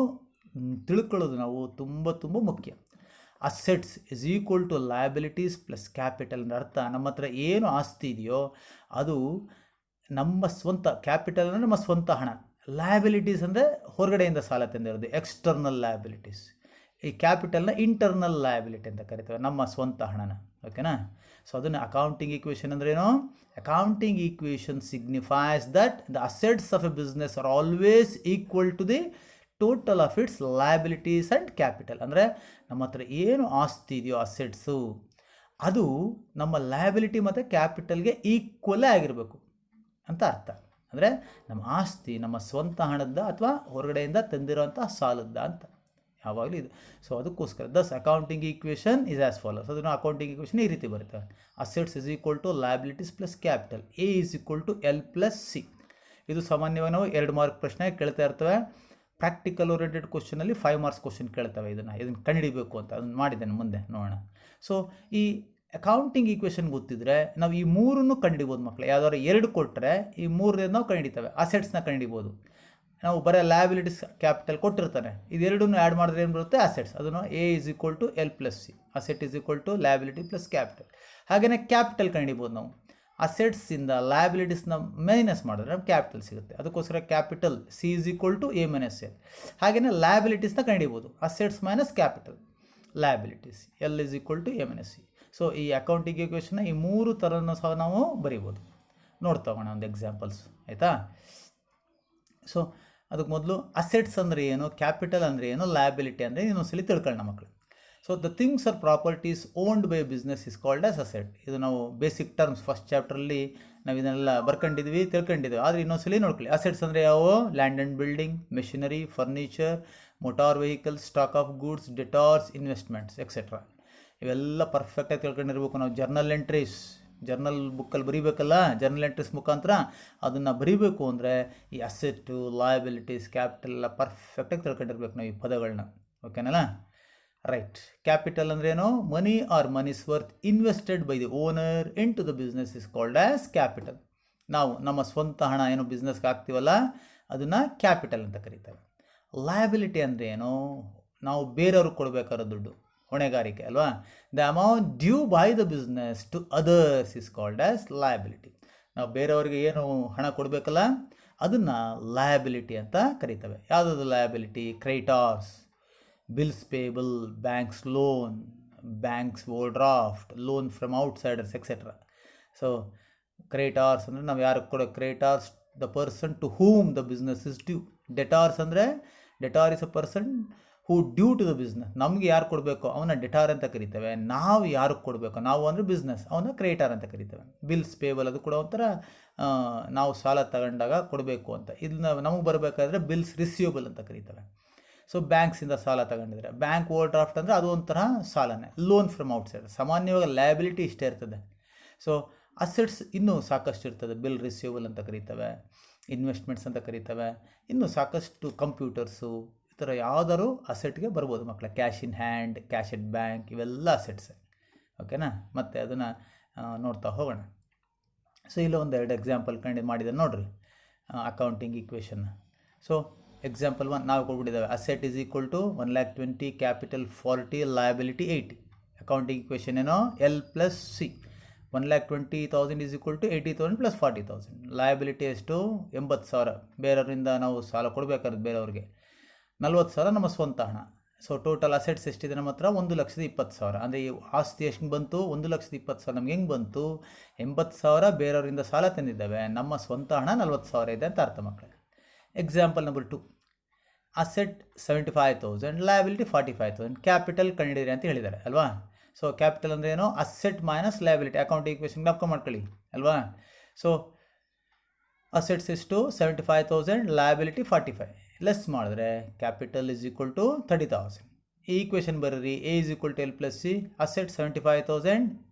[SPEAKER 1] ತಿಳ್ಕೊಳ್ಳೋದು ನಾವು ತುಂಬ ತುಂಬ ಮುಖ್ಯ. Assets is equal to liabilities plus capital ಅಂದರೆ ಅರ್ಥ ನಮ್ಮ ಹತ್ರ ಏನು ಆಸ್ತಿ ಇದೆಯೋ ಅದು ನಮ್ಮ ಸ್ವಂತ. ಕ್ಯಾಪಿಟಲ್ ಅಂದರೆ ನಮ್ಮ ಸ್ವಂತ ಹಣ. ಲಯಬಿಲಿಟೀಸ್ ಅಂದರೆ ಹೊರಗಡೆಯಿಂದ ಸಾಲ ತಂದಿರೋದು, ಎಕ್ಸ್ಟರ್ನಲ್ ಲಯಬಿಲಿಟೀಸ್. ಈ ಕ್ಯಾಪಿಟಲ್ನ ಇಂಟರ್ನಲ್ ಲಯಬಿಲಿಟಿ ಅಂತ ಕರಿತೇವೆ, ನಮ್ಮ ಸ್ವಂತ ಹಣನ. ಓಕೆನಾ. ಸೊ ಅದನ್ನು ಅಕೌಂಟಿಂಗ್ ಈಕ್ವೇಷನ್ ಅಂದ್ರೇನು? Accounting equation signifies that the assets of a business are always equal to the total of its liabilities and capital. ಅಂದರೆ ನಮ್ಮ ಹತ್ರ ಏನು ಆಸ್ತಿ ಇದೆಯೋ ಅಸೆಟ್ಸು ಅದು ನಮ್ಮ ಲಯಬಿಲಿಟಿ ಮತ್ತು ಕ್ಯಾಪಿಟಲ್ಗೆ ಈಕ್ವಲೇ ಆಗಿರಬೇಕು ಅಂತ ಅರ್ಥ. ಅಂದರೆ ನಮ್ಮ ಆಸ್ತಿ ನಮ್ಮ ಸ್ವಂತ ಹಣದ ಅಥವಾ ಹೊರಗಡೆಯಿಂದ ತಂದಿರೋಂಥ ಸಾಲದ ಅಂತ ಯಾವಾಗಲೂ ಇದು. ಸೊ ಅದಕ್ಕೋಸ್ಕರ thus accounting equation is as follows. ಅದನ್ನು ಅಕೌಂಟಿಂಗ್ ಈಕ್ವೇಷನ್ ಈ ರೀತಿ ಬರುತ್ತೆ. Assets is equal to liabilities plus capital, A is equal to L plus C. ಇದು ಸಾಮಾನ್ಯವಾಗಿ ನಾವು 2 ಮಾರ್ಕ್ ಪ್ರಶ್ನೆ ಕೇಳ್ತಾ ಇರ್ತವೆ. ಪ್ರಾಕ್ಟಿಕಲ್ ಓರಿಯೆಂಟೆಡ್ ಕ್ವಶನಲ್ಲಿ 5 ಮಾರ್ಕ್ಸ್ ಕ್ವಶನ್ ಕೇಳ್ತವೆ. ಇದನ್ನು ಕಂಡುಹಿಡಿಬೇಕು ಅಂತ ಅದನ್ನು ಮಾಡಿದ್ದೇನೆ, ಮುಂದೆ ನೋಡೋಣ. ಸೊ ಈ ಅಕೌಂಟಿಂಗ್ ಈಕ್ವೇಷನ್ ಗೊತ್ತಿದ್ರೆ ನಾವು ಈ ಮೂರನ್ನು ಕಂಡುಹಿಡಿಬೋದು ಮಕ್ಕಳು. ಯಾವ್ದಾದ್ರು 2 ಕೊಟ್ಟರೆ ಈ 3 ನಾವು ಕಂಡುಹಿಡಿತೇವೆ. ಅಸೆಟ್ಸ್ನ ಕಂಡುಹಿಡಿಬೋದು. ನಾವು ಬರೀ ಲಯಬಿಲಿಟೀಸ್ ಕ್ಯಾಪಿಟಲ್ ಕೊಟ್ಟಿರ್ತಾನೆ, ಇದೆರಡನ್ನು ಆ್ಯಡ್ ಮಾಡಿದ್ರೆ ಏನು ಬರುತ್ತೆ? ಅಸೆಟ್ಸ್. ಅದನ್ನು A is equal to L plus C, asset is equal to liability plus capital. ಹಾಗೆಯೇ ಕ್ಯಾಪಿಟಲ್ ಕಂಡುಹಿಡಿಬೋದು ನಾವು. ಅಸೆಟ್ಸಿಂದ ಲಯಬಿಲಿಟೀಸ್ನ ಮೈನಸ್ ಮಾಡಿದ್ರೆ ನಮ್ಗೆ ಕ್ಯಾಪಿಟಲ್ ಸಿಗುತ್ತೆ. ಅದಕ್ಕೋಸ್ಕರ capital C is equal to A minus L. ಹಾಗೆಯೇ ಲಯಬಿಲಿಟೀಸ್ನ ಕಂಡುಹಿಡಿಬೋದು. Assets minus capital liabilities, L is equal to A minus C. So ಈ ಅಕೌಂಟಿಂಗ್ ಈಕ್ವೇಷನ್ನ ಈ 3 ಥರನೂ ಸಹ ನಾವು ಬರೀಬೋದು. ನೋಡ್ತಗೋಣ ಒಂದು ಎಕ್ಸಾಂಪಲ್ಸ್, ಆಯಿತಾ? ಸೊ ಅದಕ್ಕೆ ಮೊದಲು ಅಸೆಟ್ಸ್ ಅಂದರೆ ಏನು, ಕ್ಯಾಪಿಟಲ್ ಅಂದರೆ ಏನು, ಲಯಬಿಲಿಟಿ ಅಂದರೆ ಇನ್ನೊಂದ್ಸಲಿ ತಿಳ್ಕೊಳ್ಳೋಣ ಮಕ್ಕಳು. So the things are properties owned by business is called as asset. ಇದು ನಾವು ಬೇಸಿಕ್ ಟರ್ಮ್ಸ್ ಫಸ್ಟ್ ಚಾಪ್ಟ್ರಲ್ಲಿ ನಾವು ಇದನ್ನೆಲ್ಲ ಬರ್ಕೊಂಡಿದ್ವಿ, ತಿಳ್ಕೊಂಡಿದ್ವಿ. ಆದರೆ ಇನ್ನೊಂದ್ಸಲಿ ನೋಡ್ಕೊಳ್ಳಿ. ಅಸೆಟ್ಸ್ ಅಂದರೆ ಯಾವುವು? Land and building, machinery, furniture, motor vehicles, stock of goods, debtors, investments etcetera. ಇವೆಲ್ಲ ಪರ್ಫೆಕ್ಟಾಗಿ ತಿಳ್ಕೊಂಡಿರ್ಬೇಕು ನಾವು. ಜರ್ನಲ್ ಎಂಟ್ರೀಸ್, ಜರ್ನಲ್ ಬುಕ್ಕಲ್ಲಿ ಬರೀಬೇಕಲ್ಲ, ಜರ್ನಲ್ ಎಂಟ್ರೀಸ್ ಮುಖಾಂತರ ಅದನ್ನು ಬರೀಬೇಕು ಅಂದರೆ ಈ ಅಸೆಟ್ಟು, ಲಯಬಿಲಿಟೀಸ್, ಕ್ಯಾಪಿಟಲ್ ಎಲ್ಲ ಪರ್ಫೆಕ್ಟಾಗಿ ತಿಳ್ಕೊಂಡಿರ್ಬೇಕು ನಾವು ಈ ಪದಗಳನ್ನ. ಓಕೆನಲ್ಲ? ರೈಟ್. ಕ್ಯಾಪಿಟಲ್ ಅಂದ್ರೇನು? Money or money's worth invested by the owner into the business is called as capital. ನಾವು ನಮ್ಮ ಸ್ವಂತ ಹಣ ಏನು ಬಿಸ್ನೆಸ್ಗೆ ಹಾಕ್ತೀವಲ್ಲ ಅದನ್ನು ಕ್ಯಾಪಿಟಲ್ ಅಂತ ಕರೀತಾರೆ. ಲಯಬಿಲಿಟಿ ಅಂದರೆ ಏನು? ನಾವು ಬೇರೆಯವ್ರಿಗೆ ಕೊಡಬೇಕಾದ ದುಡ್ಡು, ಹೊಣೆಗಾರಿಕೆ ಅಲ್ವಾ? The amount due by the business to others is called as liability. ನಾವು ಬೇರೆಯವ್ರಿಗೆ ಏನು ಹಣ ಕೊಡಬೇಕಲ್ಲ ಅದನ್ನು ಲಯಬಿಲಿಟಿ ಅಂತ ಕರೀತೇವೆ. ಯಾವುದಾದ್ರು liability? Creditors, bills payable, banks loan, banks overdraft, loan from outsiders etcetera. So creditors ಅಂದರೆ ನಾವು ಯಾರಿಗೆ ಕೊಡೋ? Creditors the person to whom the business is due. Debtors ಅಂದರೆ debtor is a person who due to the business. ನಮಗೆ ಯಾರು ಕೊಡಬೇಕು ಅವನ್ನ debtor ಅಂತ ಕರಿತೇವೆ. ನಾವು ಯಾರಿಗೆ ಕೊಡಬೇಕು, ನಾವು ಅಂದರೆ ಬಿಸ್ನೆಸ್, ಅವನ್ನ ಕ್ರೆಡಿಟಾರ್ ಅಂತ ಕರಿತೇವೆ. ಬಿಲ್ಸ್ ಪೇಬಲ್ ಅದು ಕೂಡ ಒಂಥರ ನಾವು ಸಾಲ ತಗೊಂಡಾಗ ಕೊಡಬೇಕು ಅಂತ. ಇದನ್ನ ನಮಗೆ ಬರಬೇಕಾದ್ರೆ ಬಿಲ್ಸ್ ರಿಸೀವಬಲ್ ಅಂತ ಕರಿತೇವೆ. ಸೊ ಬ್ಯಾಂಕ್ಸಿಂದ ಸಾಲ ತಗೊಂಡಿದ್ರೆ ಬ್ಯಾಂಕ್ ಓವರ್ ಡ್ರಾಫ್ಟ್ ಅಂದರೆ ಅದು ಒಂಥರ ಸಾಲನೇ. Loan from outside. ಸಾಮಾನ್ಯವಾಗಿ ಲಯಬಿಲಿಟಿ ಇಷ್ಟೇ ಇರ್ತದೆ. ಸೊ ಅಸೆಟ್ಸ್ ಇನ್ನೂ ಸಾಕಷ್ಟು ಇರ್ತದೆ. ಬಿಲ್ ರಿಸೀವಬಲ್ ಅಂತ ಕರಿತೇವೆ, ಇನ್ವೆಸ್ಟ್ಮೆಂಟ್ಸ್ ಅಂತ ಕರಿತೇವೆ, ಇನ್ನೂ ಸಾಕಷ್ಟು ಕಂಪ್ಯೂಟರ್ಸು, ಈ ಥರ ಯಾವ್ದಾದ್ರು ಅಸೆಟ್ಗೆ ಬರ್ಬೋದು ಮಕ್ಕಳ. Cash in hand, cash at bank, ಇವೆಲ್ಲ ಅಸೆಟ್ಸೇ. ಓಕೆನಾ? ಮತ್ತು ಅದನ್ನು ನೋಡ್ತಾ ಹೋಗೋಣ. ಸೊ ಇಲ್ಲ ಒಂದೆರಡು ಎಕ್ಸಾಂಪಲ್ ಮಾಡಿದೆ ನೋಡಿರಿ ಅಕೌಂಟಿಂಗ್ ಈಕ್ವೇಷನ್ನ. ಸೊ ಎಕ್ಸಾಂಪಲ್ 1 ನಾವು ಕೊಟ್ಬಿಟ್ಟಿದ್ದಾವೆ. Asset is equal to 1,20,000, capital 40, liability 80. Accounting equation ಏನೋ? L plus C. 1,20,000 is equal to 80,000 plus 40,000. Liability ಎಷ್ಟು? 80,000 ಬೇರೆಯವರಿಂದ ನಾವು ಸಾಲ ಕೊಡಬೇಕಾದ್ರೆ ಬೇರೆಯವ್ರಿಗೆ. 40,000 ನಮ್ಮ ಸ್ವಂತ ಹಣ. ಸೊ ಟೋಟಲ್ ಅಸೆಟ್ಸ್ ಎಷ್ಟಿದೆ ನಮ್ಮ ಹತ್ರ? 1,20,000. ಅಂದರೆ ಈ ಆಸ್ತಿ ಎಷ್ಟು ಬಂತು? 1,20,000 ನಮ್ಗೆ ಹೆಂಗೆ ಬಂತು? 80,000 ಬೇರೆಯವರಿಂದ ಸಾಲ ತಂದಿದ್ದಾವೆ, ನಮ್ಮ ಸ್ವಂತ ಹಣ 40,000 ಇದೆ ಅಂತ ಅರ್ಥ ಮಕ್ಕಳೇ. Example number 2. Asset 75,000, liability 45,000, capital ಕಂಡಿದ್ದೀರಿ ಅಂತ ಹೇಳಿದ್ದಾರೆ ಅಲ್ವಾ? ಸೊ ಕ್ಯಾಪಿಟಲ್ ಅಂದರೆ ಏನು? Asset minus liability. Account equation ಜ್ಞಾಪಕ ಮಾಡ್ಕೊಳ್ಳಿ ಅಲ್ವಾ? ಸೊ ಅಸೆಟ್ಸ್ ಎಷ್ಟು? 75,000, ಲಯಬಿಲಿಟಿ 45. ಲೆಸ್ ಮಾಡಿದ್ರೆ ಕ್ಯಾಪಿಟಲ್ ಇಸ್ ಈಕ್ವಲ್ ಟು 30,000. ಈ ಈಕ್ವೇಷನ್ ಬರೀರಿ. A is equal to L plus C. Asset 75,000,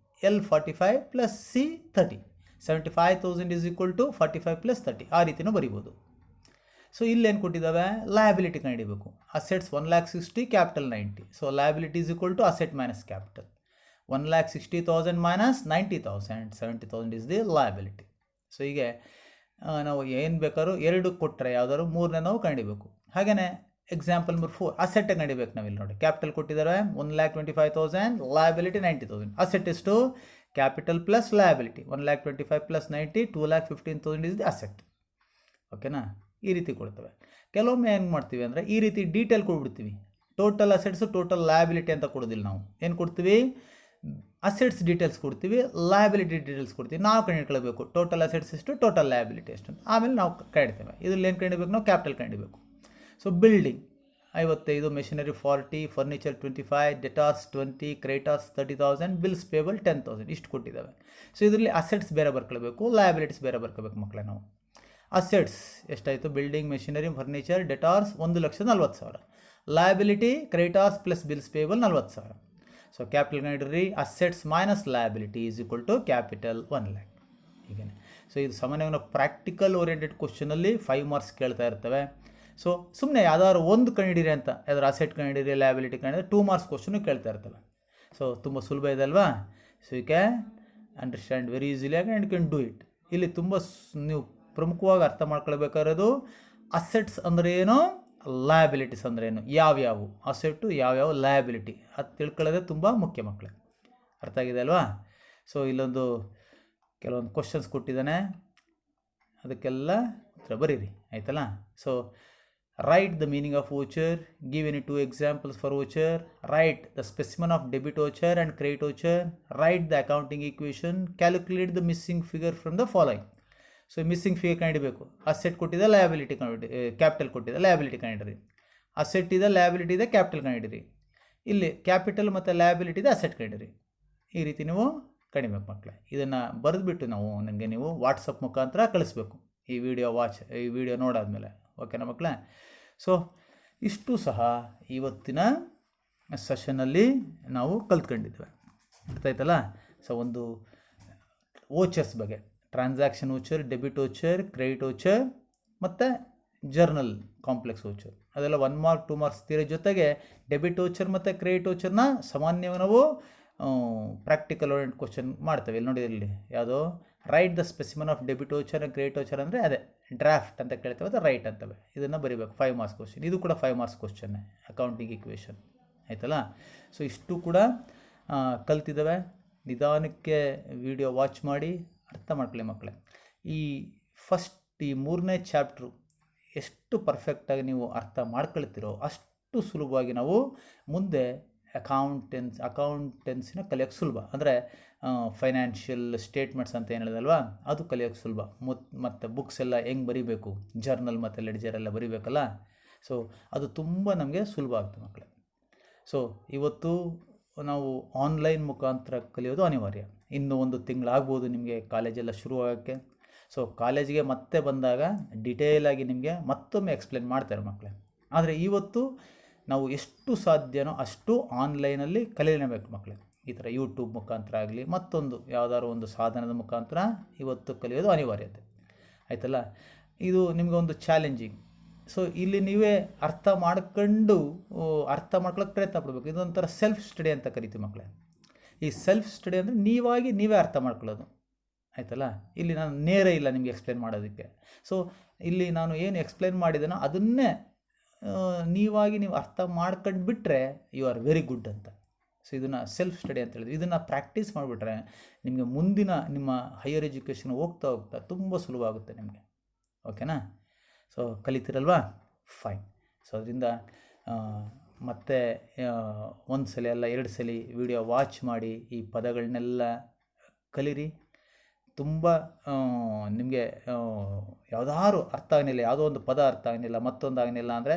[SPEAKER 1] L 45 plus C 30. 75,000 is equal to 45 plus 30. ಆ ರೀತಿಯೂ ಬರಿಬೋದು. ಸೊ ಇಲ್ಲೇನು ಕೊಟ್ಟಿದ್ದಾವೆ? ಲಯಬಿಲಿಟಿ ಕಂಡುಹಿಡಿಬೇಕು. Assets 1,60,000, capital 90. So liability is equal to asset minus capital. 1,60,000 minus 90,000, 70,000 is the liability. So ಹೀಗೆ ನಾವು ಏನು ಬೇಕಾದ್ರೂ 2 ಕೊಟ್ಟರೆ ಯಾವ್ದಾದ್ರು 3ನೇ ನಾವು ಕಂಡುಹಿಡಬೇಕು. ಹಾಗೆಯೇ ಎಕ್ಸಾಂಪಲ್ ನಂಬರ್ 4. ಅಸೆಟ್ ಕಂಡುಹಿಡಬೇಕು ನಾವಿಲ್ಲಿ ನೋಡಿ. ಕ್ಯಾಪಿಟಲ್ ಕೊಟ್ಟಿದ್ದಾರೆ 1,25,000, ಲಯಬಿಲಿಟಿ 90,000. ಅಸೆಟ್ ಎಷ್ಟು? Capital plus liability. 1,25,000 plus 90, 2,15,000 is the asset. ಓಕೆನಾ? ಈ ರೀತಿ ಕೊಡ್ತೇವೆ. ಕೆಲವೊಮ್ಮೆ ಏನು ಮಾಡ್ತೀವಿ ಅಂದರೆ ಈ ರೀತಿ ಡೀಟೇಲ್ ಕೊಡ್ಬಿಡ್ತೀವಿ. ಟೋಟಲ್ ಅಸೆಟ್ಸು ಟೋಟಲ್ ಲಯಬಿಲಿಟಿ ಅಂತ ಕೊಡೋದಿಲ್ಲ ನಾವು. ಏನು ಕೊಡ್ತೀವಿ? ಅಸೆಟ್ಸ್ ಡೀಟೇಲ್ಸ್ ಕೊಡ್ತೀವಿ, ಲಯಬಿಲಿಟಿ ಡೀಟೇಲ್ಸ್ ಕೊಡ್ತೀವಿ. ನಾವು ಕಂಡುಹಿಡ್ಕೊಳ್ಬೇಕು ಟೋಟಲ್ ಅಸೆಟ್ಸ್ ಎಷ್ಟು, ಟೋಟಲ್ ಲಯಬಿಲಿಟಿ ಎಷ್ಟು ಅಂತ. ಆಮೇಲೆ ನಾವು ಕಂಡಿಡ್ತೇವೆ. ಇದರಲ್ಲಿ ಏನು ಕಂಡಿಬೇಕು? ನಾವು ಕ್ಯಾಪಿಟಲ್ ಕಂಡಿಬೇಕು. So building 55, machinery 40, furniture 25, debtors 20, creditors 30,000, bills payable 10,000 ಇಷ್ಟು ಕೊಟ್ಟಿದ್ದಾವೆ. ಸೊ ಇದರಲ್ಲಿ ಅಸೆಟ್ಸ್ ಬೇರೆ ಬರ್ಕೊಳ್ಬೇಕು, ಲಯಬಿಲಿಟೀಸ್ ಬೇರೆ ಬರ್ಕೋಬೇಕು ಮಕ್ಕಳೇ. ನಾವು ಅಸೆಟ್ಸ್ ಎಷ್ಟಾಯಿತು, building, machinery, furniture, debtors 1,40,000. Liability creditors plus bills payable 40,000. So capital ಕಂಡಿಡ್ರಿ, assets minus liability is equal to capital 1 lakh. ಹೀಗೆ. So ಇದು ಸಾಮಾನ್ಯವಾಗಿ ನಾವು ಪ್ರಾಕ್ಟಿಕಲ್ ಓರಿಯೆಂಟೆಡ್ ಕ್ವಶನಲ್ಲಿ 5 ಮಾರ್ಕ್ಸ್ ಕೇಳ್ತಾ ಇರ್ತವೆ. ಸೊ ಸುಮ್ಮನೆ ಯಾವ್ದಾದ್ರು ಒಂದು ಕಂಡಿಡಿರಿ ಅಂತ, ಯಾವ್ದಾದ್ರು ಅಸೆಟ್ ಕಂಡಿಡಿರಿ, ಲಯಬಿಲಿಟಿ ಕಂಡಿಡಿರಿ, 2 ಮಾರ್ಕ್ಸ್ ಕ್ವಶನು ಕೇಳ್ತಾ ಇರ್ತವೆ. ಸೊ ತುಂಬ ಸುಲಭ ಇದೆ ಅಲ್ವಾ? So you can understand very easily and you can do it. ಇಲ್ಲಿ ತುಂಬ ನೀವು ಪ್ರಮುಖವಾಗಿ ಅರ್ಥ ಮಾಡ್ಕೊಳ್ಬೇಕಾಗಿರೋದು ಅಸೆಟ್ಸ್ ಅಂದರೆ ಏನು, ಲಯಬಿಲಿಟೀಸ್ ಅಂದರೆ ಏನು, ಯಾವ್ಯಾವು ಅಸೆಟ್ಟು, ಯಾವ್ಯಾವ ಲಯಬಿಲಿಟಿ, ಅದು ತಿಳ್ಕೊಳ್ಳೋದೇ ತುಂಬ ಮುಖ್ಯ ಮಕ್ಕಳೇ. ಅರ್ಥ ಆಗಿದೆ ಅಲ್ವಾ? ಸೊ ಇಲ್ಲೊಂದು ಕೆಲವೊಂದು ಕ್ವಶನ್ಸ್ ಕೊಟ್ಟಿದ್ದಾನೆ, ಅದಕ್ಕೆಲ್ಲ ಉತ್ತರ ಬರೀರಿ, ಆಯ್ತಲ್ಲ? So write the meaning of voucher, give any 2 examples for voucher, write the specimen of debit voucher and credit voucher, write the accounting equation, calculate the missing figure from the following. So missing figure ಕಂಡಿಡಬೇಕು. Asset ಕೊಟ್ಟಿದೆ, liability capital ಕೊಟ್ಟಿದೆ, liability ಕಂಡಿಡ್ರಿ. Asset ಇದೆ, liability ಇದೆ, capital ಕಂಡಿಡ್ರಿ. ಇಲ್ಲಿ capital ಮತ್ತು liability ಇದೆ, ಅಸೆಟ್ ಕಂಡಿಡ್ರಿ. ಈ ರೀತಿ ನೀವು ಕಡಿಬೇಕು ಮಕ್ಕಳೇ. ಇದನ್ನು ಬರೆದುಬಿಟ್ಟು ನನಗೆ ನೀವು ವಾಟ್ಸಪ್ ಮುಖಾಂತರ ಕಳಿಸ್ಬೇಕು, ಈ ವಿಡಿಯೋ ನೋಡಾದ್ಮೇಲೆ. ಓಕೆನಾ ಮಕ್ಕಳೇ? ಸೊ ಇಷ್ಟು ಸಹ ಇವತ್ತಿನ ಸೆಷನಲ್ಲಿ ನಾವು ಕಲ್ತ್ಕೊಂಡಿದ್ವಿ. ಅರ್ಥ ಆಯ್ತಲ್ಲ? ಸೊ ಒಂದು ವೋಚರ್ಸ್ ಬಗ್ಗೆ, transaction voucher, debit voucher, credit voucher ಮತ್ತು ಜರ್ನಲ್ ಕಾಂಪ್ಲೆಕ್ಸ್ ವೋಚರ್, ಅದೆಲ್ಲ 1 ಮಾರ್ಕ್ 2 ಮಾರ್ಕ್ಸ್ ತೀರೋ ಜೊತೆಗೆ ಡೆಬಿಟ್ ವೋಚರ್ ಮತ್ತು ಕ್ರೆಡಿಟ್ ವೋಚರ್ನ ಸಾಮಾನ್ಯವಾಗಿ ನಾವು ಪ್ರಾಕ್ಟಿಕಲ್ ಓರಿಯೆಂಟ್ ಕ್ವಶನ್ ಮಾಡ್ತೇವೆ. ಇಲ್ಲಿ ನೋಡಿದಲ್ಲಿ ಯಾವುದೋ right the specimen of debit voucher and credit voucher ಅಂದರೆ ಅದೇ ಡ್ರಾಫ್ಟ್ ಅಂತ ಕೇಳ್ತೇವೆ, ಅದು ರೈಟ್ ಅಂತವೆ. ಇದನ್ನು ಬರೀಬೇಕು, 5 ಮಾರ್ಕ್ಸ್ ಕ್ವಶನ್. ಇದು ಕೂಡ 5 ಮಾರ್ಕ್ಸ್ ಕ್ವಶನ್ನೇ, ಅಕೌಂಟಿಂಗ್ ಈಕ್ವೇಷನ್, ಆಯ್ತಲ್ಲ? ಸೊ ಇಷ್ಟು ಕೂಡ ಕಲ್ತಿದ್ದಾವೆ. ನಿಧಾನಕ್ಕೆ ವಿಡಿಯೋ ವಾಚ್ ಮಾಡಿ ಅರ್ಥ ಮಾಡ್ಕೊಳ್ಳಿ ಮಕ್ಕಳೇ. ಈ 3ನೇ ಚಾಪ್ಟ್ರು ಎಷ್ಟು ಪರ್ಫೆಕ್ಟಾಗಿ ನೀವು ಅರ್ಥ ಮಾಡ್ಕೊಳ್ತೀರೋ ಅಷ್ಟು ಸುಲಭವಾಗಿ ನಾವು ಮುಂದೆ ಅಕೌಂಟೆನ್ಸಿನ ಕಲಿಯೋಕ್ಕೆ ಸುಲಭ. ಅಂದರೆ ಫೈನಾನ್ಷಿಯಲ್ ಸ್ಟೇಟ್ಮೆಂಟ್ಸ್ ಅಂತ ಏನು ಹೇಳಿದಲ್ವಾ, ಅದು ಕಲಿಯೋಕ್ಕೆ ಸುಲಭ. ಮತ್ತು ಬುಕ್ಸ್ ಎಲ್ಲ ಹೆಂಗೆ ಬರೀಬೇಕು, ಜರ್ನಲ್ ಮತ್ತು ಲೆಡ್ಜರ್ ಎಲ್ಲ ಬರೀಬೇಕಲ್ಲ, ಸೊ ಅದು ತುಂಬ ನಮಗೆ ಸುಲಭ ಆಗ್ತದೆ ಮಕ್ಕಳೇ. ಸೊ ಇವತ್ತು ನಾವು ಆನ್ಲೈನ್ ಮುಖಾಂತರ ಕಲಿಯೋದು ಅನಿವಾರ್ಯ. ಇನ್ನೂ 1 ತಿಂಗಳಾಗ್ಬೋದು ನಿಮಗೆ ಕಾಲೇಜೆಲ್ಲ ಶುರುವಾಗೋಕ್ಕೆ. ಸೊ ಕಾಲೇಜಿಗೆ ಮತ್ತೆ ಬಂದಾಗ ಡಿಟೇಲಾಗಿ ನಿಮಗೆ ಮತ್ತೊಮ್ಮೆ ಎಕ್ಸ್ಪ್ಲೇನ್ ಮಾಡ್ತಾರೆ ಮಕ್ಕಳೇ. ಆದರೆ ಇವತ್ತು ನಾವು ಎಷ್ಟು ಸಾಧ್ಯನೋ ಅಷ್ಟು ಆನ್ಲೈನಲ್ಲಿ ಕಲಿಯಲೇಬೇಕು ಮಕ್ಕಳೇ. ಈ ಥರ ಯೂಟ್ಯೂಬ್ ಮುಖಾಂತರ ಆಗಲಿ, ಮತ್ತೊಂದು ಯಾವುದಾದ್ರು ಒಂದು ಸಾಧನದ ಮುಖಾಂತರ ಇವತ್ತು ಕಲಿಯೋದು ಅನಿವಾರ್ಯತೆ, ಆಯ್ತಲ್ಲ? ಇದು ನಿಮಗೊಂದು ಚಾಲೆಂಜಿಂಗ್. ಸೊ ಇಲ್ಲಿ ನೀವೇ ಅರ್ಥ ಮಾಡ್ಕೊಳ್ಳೋಕೆ ಪ್ರಯತ್ನ ಪಡಬೇಕು. ಇದೊಂಥರ ಸೆಲ್ಫ್ ಸ್ಟಡಿ ಅಂತ ಕರಿತೀವಿ ಮಕ್ಕಳೇ. ಈ ಸೆಲ್ಫ್ ಸ್ಟಡಿ ಅಂದರೆ ನೀವೇ ಅರ್ಥ ಮಾಡ್ಕೊಳ್ಳೋದು, ಆಯ್ತಲ್ಲ? ಇಲ್ಲಿ ನಾನು ನೇರ ಇಲ್ಲ ನಿಮಗೆ ಎಕ್ಸ್ಪ್ಲೇನ್ ಮಾಡೋದಕ್ಕೆ. ಸೊ ಇಲ್ಲಿ ನಾನು ಏನು ಎಕ್ಸ್ಪ್ಲೇನ್ ಮಾಡಿದ್ದೇನೋ ಅದನ್ನೇ ನೀವು ಅರ್ಥ ಮಾಡ್ಕೊಂಡು ಬಿಟ್ಟರೆ ಯು ಆರ್ ವೆರಿ ಗುಡ್ ಅಂತ. ಸೊ ಇದನ್ನು ಸೆಲ್ಫ್ ಸ್ಟಡಿ ಅಂತ ಹೇಳಿದ್ವಿ. ಇದನ್ನು ಪ್ರಾಕ್ಟೀಸ್ ಮಾಡಿಬಿಟ್ರೆ ನಿಮಗೆ ಮುಂದಿನ ನಿಮ್ಮ ಹೈಯರ್ ಎಜುಕೇಷನ್ ಹೋಗ್ತಾ ತುಂಬ ಸುಲಭ ಆಗುತ್ತೆ ನಿಮಗೆ. ಓಕೆನಾ? ಸೊ ಕಲಿತೀರಲ್ವಾ? ಫೈನ್. ಸೊ ಅದರಿಂದ ಮತ್ತೆ 1 ಸಲ ಅಲ್ಲ 2 ಸಲ ವಿಡಿಯೋ ವಾಚ್ ಮಾಡಿ ಈ ಪದಗಳನ್ನೆಲ್ಲ ಕಲೀರಿ. ತುಂಬ ನಿಮಗೆ ಯಾವುದಾದ್ರು ಅರ್ಥ ಆಗಲಿಲ್ಲ, ಯಾವುದೋ ಒಂದು ಪದ ಅರ್ಥ ಆಗಲಿಲ್ಲ, ಮತ್ತೊಂದು ಆಗಲಿಲ್ಲ ಅಂದರೆ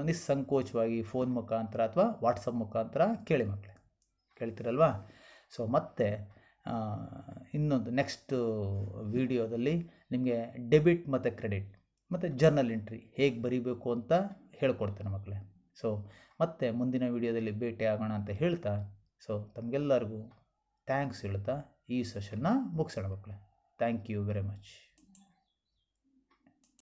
[SPEAKER 1] ನಿಸ್ಸಂಕೋಚವಾಗಿ ಫೋನ್ ಮುಖಾಂತರ ಅಥವಾ ವಾಟ್ಸಪ್ ಮುಖಾಂತರ ಕೇಳಿ ಮಕ್ಕಳೇ. ಕೇಳ್ತೀರಲ್ವಾ? ಸೊ ಮತ್ತೆ ಇನ್ನೊಂದು ನೆಕ್ಸ್ಟ್ ವಿಡಿಯೋದಲ್ಲಿ ನಿಮಗೆ ಡೆಬಿಟ್ ಮತ್ತು ಕ್ರೆಡಿಟ್ ಮತ್ತು ಜರ್ನಲ್ ಎಂಟ್ರಿ ಹೇಗೆ ಬರೀಬೇಕು ಅಂತ ಹೇಳ್ಕೊಡ್ತೇನೆ ಮಕ್ಕಳೇ. ಸೊ ಮತ್ತೆ ಮುಂದಿನ ವಿಡಿಯೋದಲ್ಲಿ ಭೇಟಿ ಆಗೋಣ ಅಂತ ಹೇಳ್ತಾ, ಸೊ ತಮಗೆಲ್ಲರಿಗೂ ಥ್ಯಾಂಕ್ಸ್ ಹೇಳ್ತಾ ಈ ಸೆಷನ್ನ ಮುಗಿಸೋಣ ಮಕ್ಕಳೇ. Thank you very much.